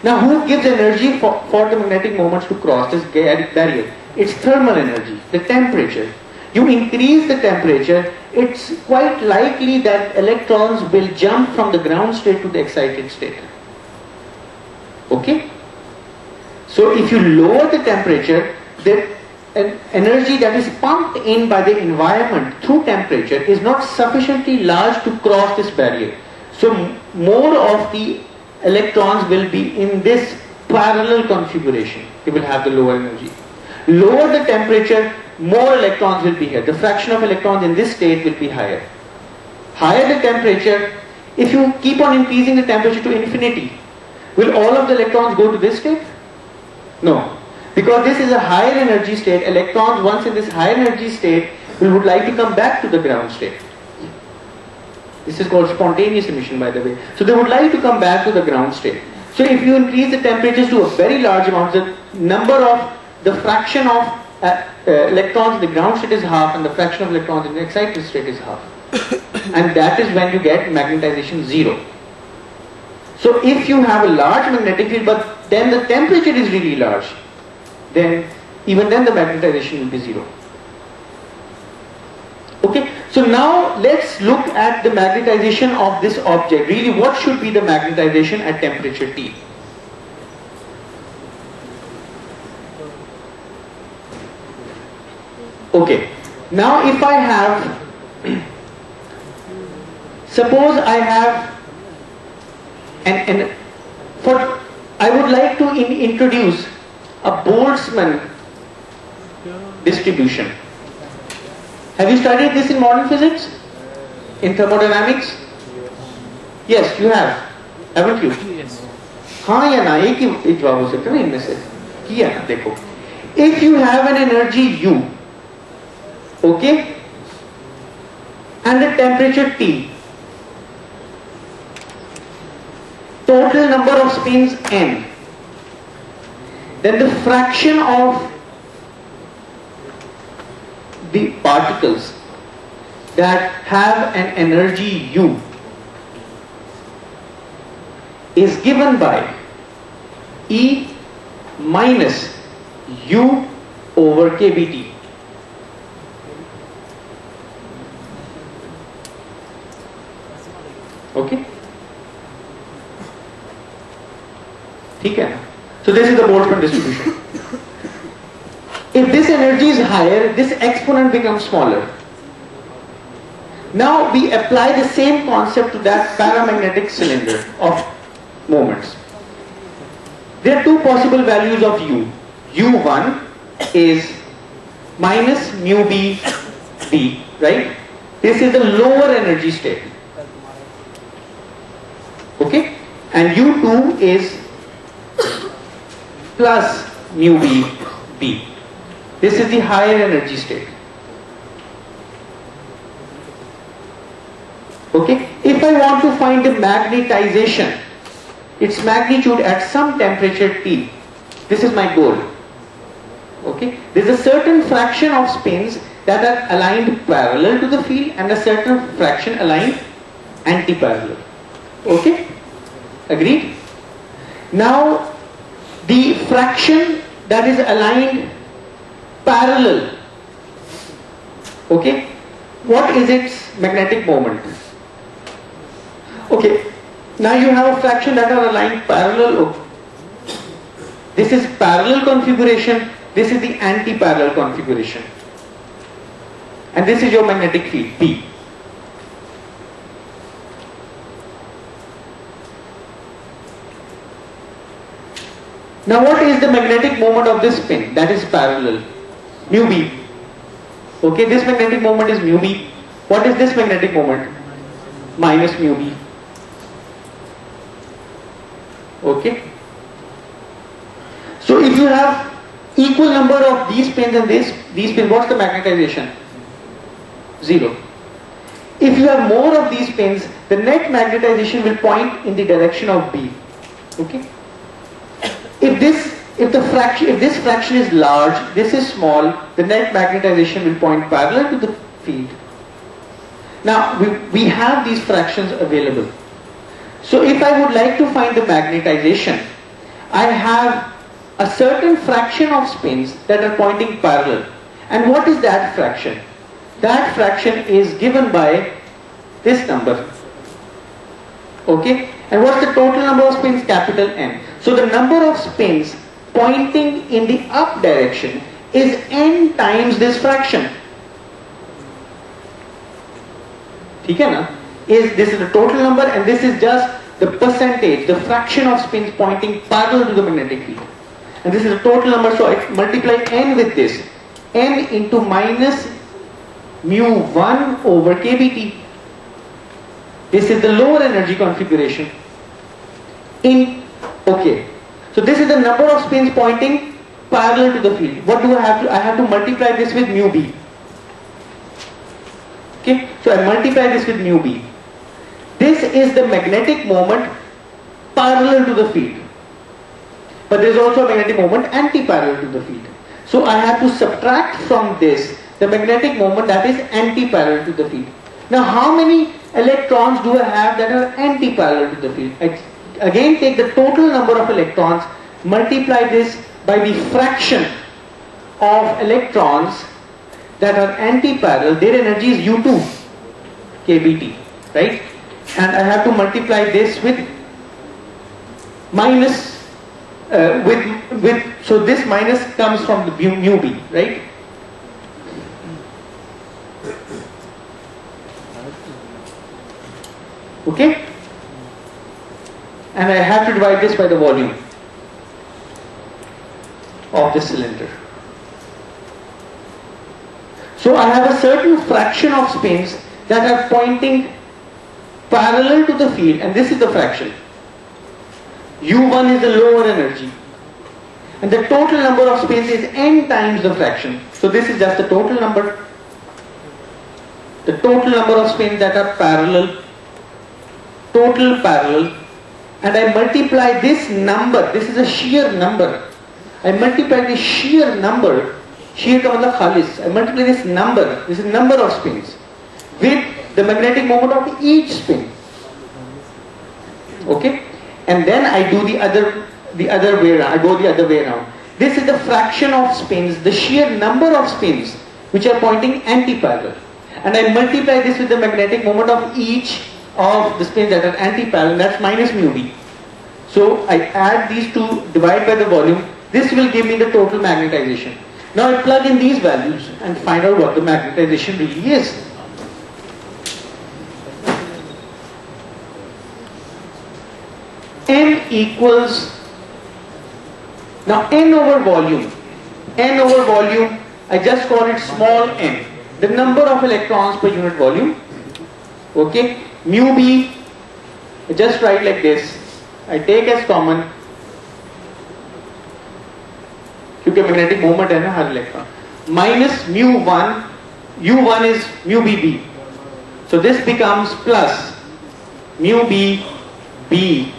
Now who gives energy for the magnetic moments to cross this barrier? It's thermal energy, the temperature. You increase the temperature, it's quite likely that electrons will jump from the ground state to the excited state. Okay? So if you lower the temperature, the energy that is pumped in by the environment through temperature is not sufficiently large to cross this barrier. So more of the electrons will be in this parallel configuration. They will have the lower energy. Lower the temperature, more electrons will be here. The fraction of electrons in this state will be higher. Higher the temperature, if you keep on increasing the temperature to infinity, will all of the electrons go to this state? No. Because this is a higher energy state, electrons once in this higher energy state would like to come back to the ground state. This is called spontaneous emission, by the way. So they would like to come back to the ground state. So if you increase the temperatures to a very large amount, the fraction of electrons in the ground state is half and the fraction of electrons in the excited state is half. And that is when you get magnetization 0. So if you have a large magnetic field but then the temperature is really large, then even then the magnetization will be 0. Okay, so now let's look at the magnetization of this object. Really, what should be the magnetization at temperature T? Okay, now if I have, suppose I have I would like to introduce a Boltzmann distribution. Have you studied this in modern physics? In thermodynamics? Yes, you have. Haven't you? Yes. हाँ या ना एक ही जवाब हो सकता है ना इनमें से किया ना देखो. If you have an energy U, okay, and a temperature T, total number of spins N, then the fraction of the particles that have an energy U is given by E minus U over kBT. Okay? ठीक है ना? So this is the Boltzmann distribution. If this energy is higher, this exponent becomes smaller. Now we apply the same concept to that paramagnetic cylinder of moments. There are two possible values of U. U1 is minus mu b b, right? This is the lower energy state. Okay? And U2 is plus mu b b. This is the higher energy state. Okay? If I want to find the magnetization, its magnitude at some temperature T, this is my goal. Okay? There is a certain fraction of spins that are aligned parallel to the field and a certain fraction aligned anti-parallel. Okay? Agreed? Now, the fraction that is aligned parallel, okay, what is its magnetic moment? Okay, now you have a fraction that are aligned parallel. This is parallel configuration, this is the anti-parallel configuration, and this is your magnetic field P. Now what is the magnetic moment of this spin that is parallel? Mu b. Okay, this magnetic moment is mu b. What is this magnetic moment? Minus mu b. Okay. So if you have equal number of these spins and these spins, what's the magnetization? 0. If you have more of these spins, the net magnetization will point in the direction of B. Okay. If this fraction is large, this is small, the net magnetization will point parallel to the field. Now we have these fractions available. So if I would like to find the magnetization, I have a certain fraction of spins that are pointing parallel. And what is that fraction? That fraction is given by this number. Okay? And what's the total number of spins? Capital N. So the number of spins pointing in the up direction is n times this fraction. ठीक है ना? This is the total number and this is just the percentage, the fraction of spins pointing parallel to the magnetic field. And this is the total number, so I multiply n with this. N into minus mu 1 over kBt. This is the lower energy configuration. Okay. So this is the number of spins pointing parallel to the field. What do I have to? I have to multiply this with mu b. Okay. So I multiply this with mu b. This is the magnetic moment parallel to the field. But there is also a magnetic moment anti-parallel to the field. So I have to subtract from this the magnetic moment that is anti-parallel to the field. Now how many electrons do I have that are anti-parallel to the field? I again take the total number of electrons, multiply this by the fraction of electrons that are anti-parallel. Their energy is U2 kBt, right? And I have to multiply this with minus so this minus comes from the mu b, right? Okay? And I have to divide this by the volume of the cylinder. So I have a certain fraction of spins that are pointing parallel to the field, and this is the fraction. U1 is the lower energy. And the total number of spins is n times the fraction. So this is just the total number. The total number of spins that are parallel. Total parallel. And I multiply this number. This is a shear number. I multiply this shear number. Shear ka matlab khalis. I multiply this number. This is number of spins with the magnetic moment of each spin. Okay? And then I do the other way around. I go the other way around. This is the fraction of spins, the sheer number of spins which are pointing anti-parallel. And I multiply this with the magnetic moment of each of the spins that are anti-parallel. That's minus mu b. So I add these two, divide by the volume. This will give me the total magnetization. Now I plug in these values and find out what the magnetization really is. N equals, now n over volume, I just call it small n, the number of electrons per unit volume. Okay, mu b, I just write like this, I take as common, क्योंकि magnetic moment है ना हर electron, minus mu 1, u1 is mu bb, so this becomes plus mu b b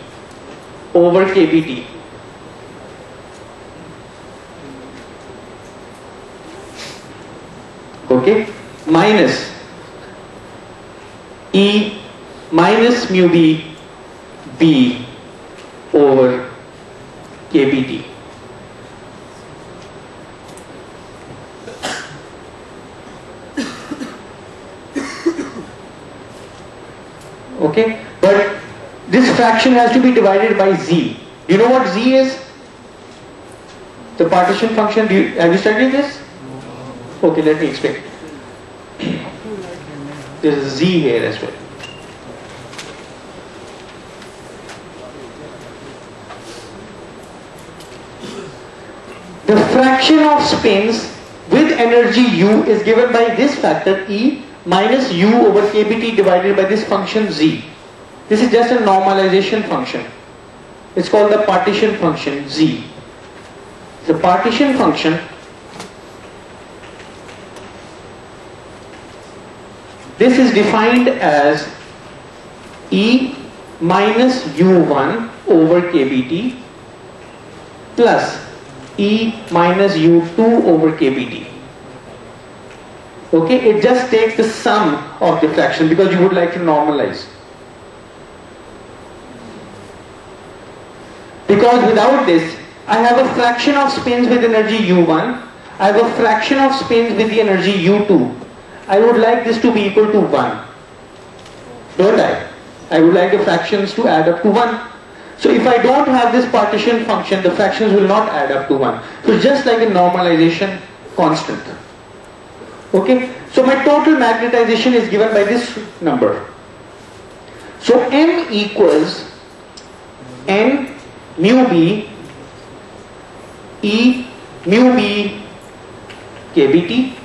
over kBt. Okay, minus E minus mu b b over kBt. Okay, but this fraction has to be divided by z. Do you know what z is? The partition function. Have you studied this? Okay, let me explain. There is z here as well. The fraction of spins with energy u is given by this factor E minus u over kBt divided by this function z. This is just a normalization function. It's called the partition function z. The partition function, this is defined as E minus u1 over kBt plus E minus u2 over kBt. Okay, it just takes the sum of the fraction because you would like to normalize. Because without this, I have a fraction of spins with energy u1, I have a fraction of spins with the energy u2. I would like this to be equal to 1. Don't I? I would like the fractions to add up to 1. So if I don't have this partition function, the fractions will not add up to 1. So it's just like a normalization constant. Okay, so my total magnetization is given by this number. So M equals N mu B E mu B kBt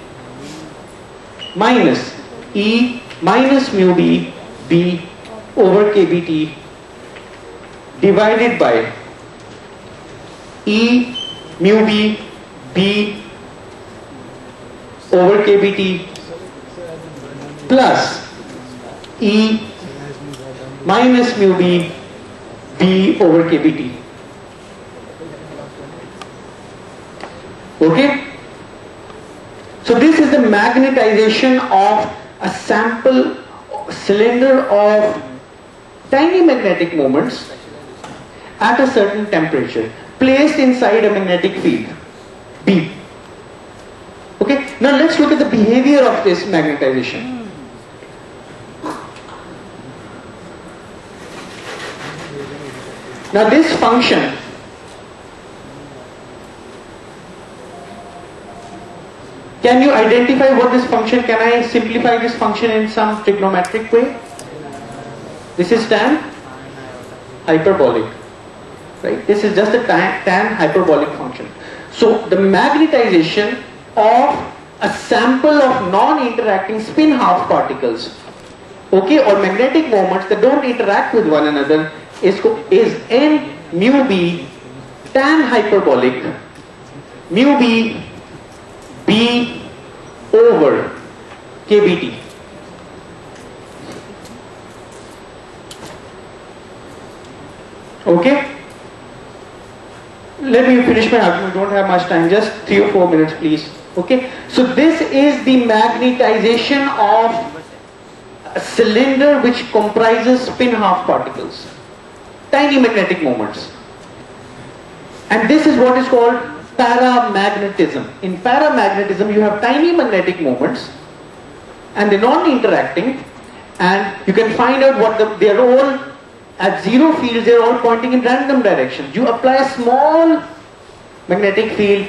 minus E minus mu B B over kBt divided by E mu B B over kBt plus E minus mu B B over kBt. Okay? So this is the magnetization of a sample cylinder of tiny magnetic moments at a certain temperature placed inside a magnetic field B. Okay, now let's look at the behavior of this magnetization. Now this function can you identify what this function, can I simplify this function in some trigonometric way? This is tan hyperbolic, right? This is just a tan hyperbolic function. So the magnetization of a sample of non-interacting spin half particles, okay, or magnetic moments that don't interact with one another is N mu B tan hyperbolic mu B B over kBt. Okay? Let me finish my argument, don't have much time, just 3 or 4 minutes please. Okay? So this is the magnetization of a cylinder which comprises spin half particles, tiny magnetic moments. And this is what is called paramagnetism. In paramagnetism you have tiny magnetic moments and they're non-interacting, and you can find out what they're all at zero fields, they're all pointing in random directions. You apply a small magnetic field,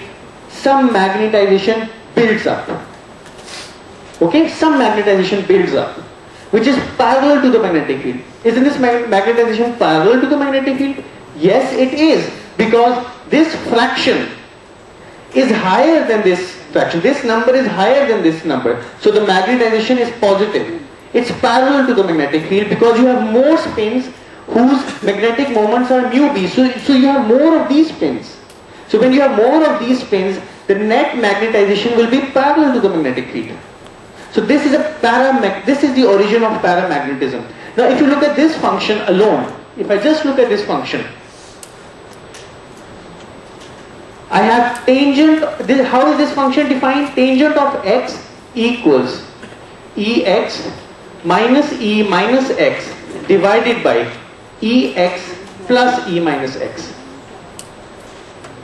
some magnetization builds up. Okay, some magnetization builds up, which is parallel to the magnetic field. Isn't this magnetization parallel to the magnetic field? Yes, it is, because this fraction is higher than this fraction. This number is higher than this number. So the magnetization is positive. It's parallel to the magnetic field because you have more spins whose magnetic moments are mu B. So you have more of these spins. So when you have more of these spins, the net magnetization will be parallel to the magnetic field. So this is this is the origin of paramagnetism. Now if you look at this function alone, if I just look at this function, I have tangent, how is this function defined? Tangent of x equals Ex minus E minus x divided by Ex plus E minus x.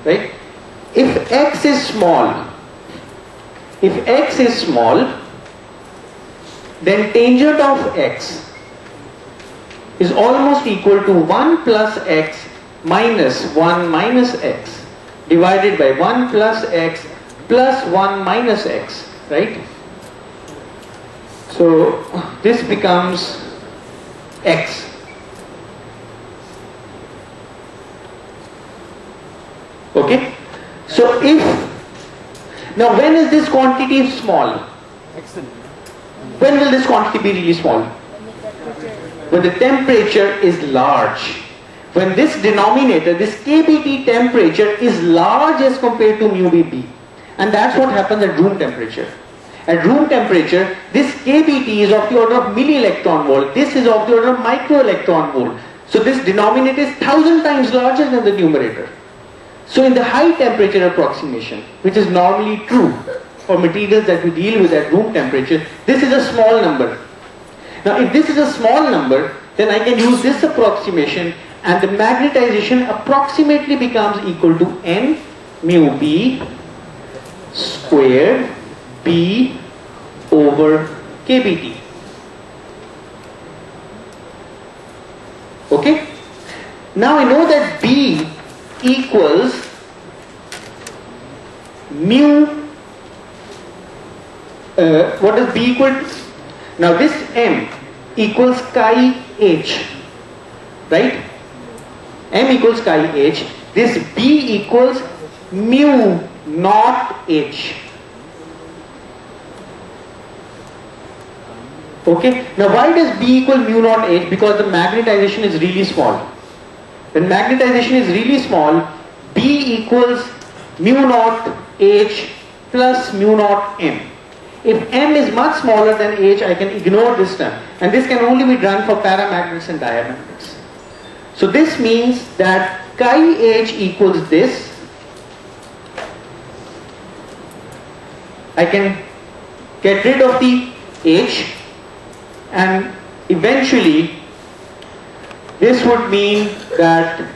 Right? If x is small, then tangent of x is almost equal to 1 plus x minus 1 minus x divided by 1 plus x plus 1 minus x, right? So this becomes x. Okay? So now when is this quantity small? When will this quantity be really small? When the temperature is large. When this denominator, this kBt temperature is large as compared to mu Bb. And that's what happens at room temperature. At room temperature, this kBt is of the order of milli-electron volt. This is of the order of micro-electron volt. So this denominator is 1000 times larger than the numerator. So in the high temperature approximation, which is normally true for materials that we deal with at room temperature, this is a small number. Now if this is a small number, then I can use this approximation and the magnetization approximately becomes equal to N mu B squared B over kBt. Okay? Now I know that B equals mu, what does B equal to? Now this M equals chi H, right? M equals chi H. This B equals mu naught H. Okay? Now why does B equal mu naught H? Because the magnetization is really small. When magnetization is really small, B equals mu naught H plus mu naught M. If M is much smaller than H, I can ignore this term. And this can only be done for paramagnets and diamagnets. So this means that chi H equals this. I can get rid of the H, and eventually this would mean that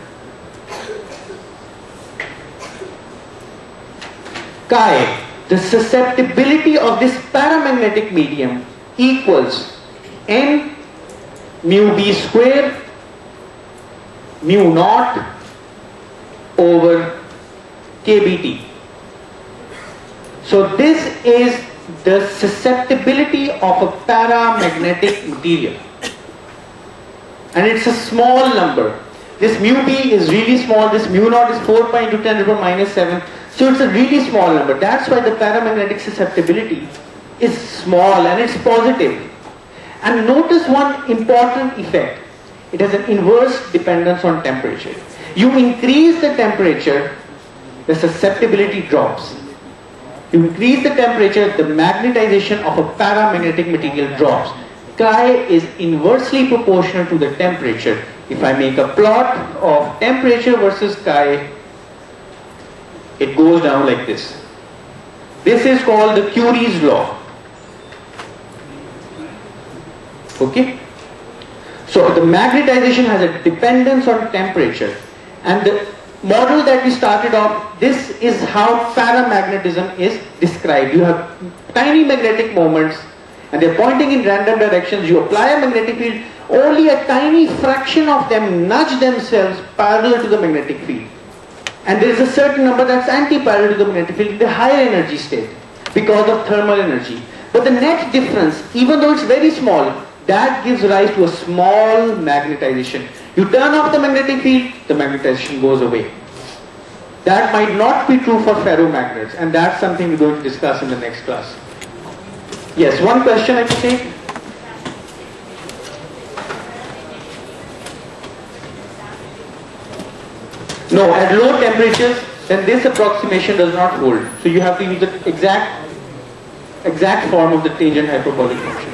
chi, the susceptibility of this paramagnetic medium, equals N mu B square mu naught over kBt. So this is the susceptibility of a paramagnetic material, and it's a small number. This mu B is really small. This mu naught is 4 pi into 10 to the power minus 7. So it's a really small number. That's why the paramagnetic susceptibility is small and it's positive. And notice one important effect. It has an inverse dependence on temperature. You increase the temperature, the susceptibility drops. You increase the temperature, the magnetization of a paramagnetic material drops. Chi is inversely proportional to the temperature. If I make a plot of temperature versus chi, it goes down like this. This is called the Curie's law. Okay? So the magnetization has a dependence on temperature, and the model that we started off, this is how paramagnetism is described. You have tiny magnetic moments and they're pointing in random directions. You apply a magnetic field, only a tiny fraction of them nudge themselves parallel to the magnetic field. And there is a certain number that's anti-parallel to the magnetic field in the higher energy state because of thermal energy. But the net difference, even though it's very small, that gives rise to a small magnetization. You turn off the magnetic field, the magnetization goes away. That might not be true for ferromagnets, and that's something we're going to discuss in the next class. Yes, one question I can take? No, at low temperatures, then this approximation does not hold. So you have to use the exact form of the tangent hyperbolic function.